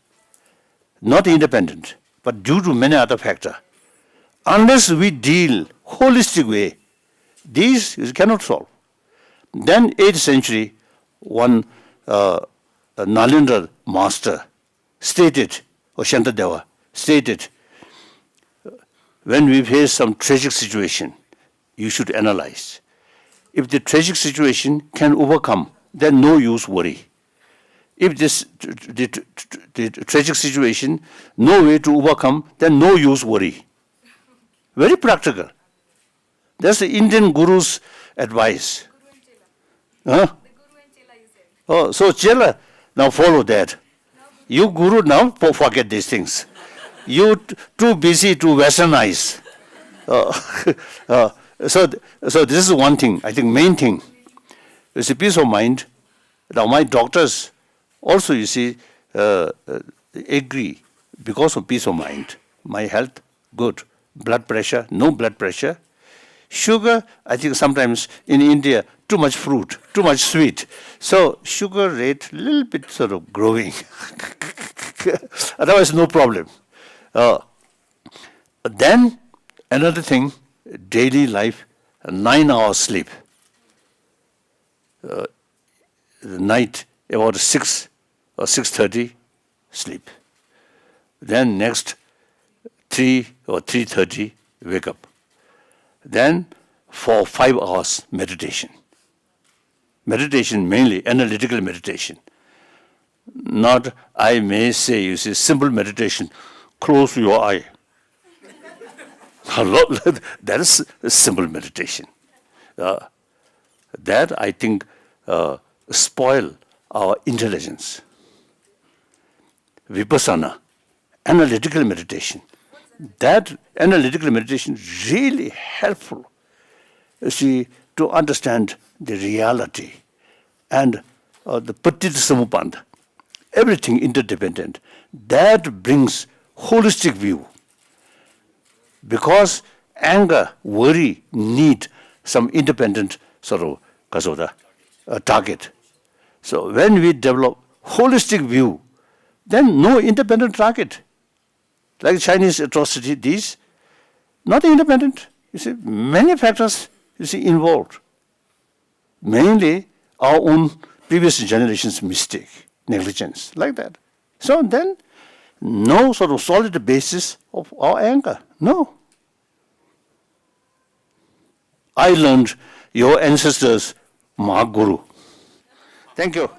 not independent, but due to many other factors. Unless we deal holistic way, these you cannot solve. Then 8th century, one Nalanda master stated, or Shantadeva stated, when we face some tragic situation, you should analyze. If the tragic situation can overcome, then no use worry. If the tragic situation, no way to overcome, then no use worry. Very practical. That's the Indian Guru's advice. Huh? Oh, so Chela, now follow that. You Guru now forget these things. You too busy to westernize. So this is one thing, I think main thing. It's a peace of mind. Now my doctors also, you see, agree because of peace of mind. My health, good. Blood pressure, no blood pressure. Sugar, I think sometimes in India, too much fruit, too much sweet. So sugar rate little bit sort of growing. Otherwise, no problem. Then another thing, daily life, 9 hours sleep. Night about 6 or 6:30 sleep. Then next 3 or 3:30 wake up. Then for 5 hours meditation. Meditation mainly analytical meditation. Not, I may say, you see, simple meditation. Close your eye. That is simple meditation. That I think spoil our intelligence. Vipassana, analytical meditation. That analytical meditation is really helpful, you see, to understand the reality and the Patita Samupanda, everything interdependent. That brings holistic view. Because anger, worry need some independent sort of because of the target. So when we develop holistic view, then no independent target. Like Chinese atrocity, these, not independent. You see, many factors involved. Mainly our own previous generation's mistake, negligence, like that. So then, no sort of solid basis of our anger. No. I learned your ancestors, Mahaguru. Thank you.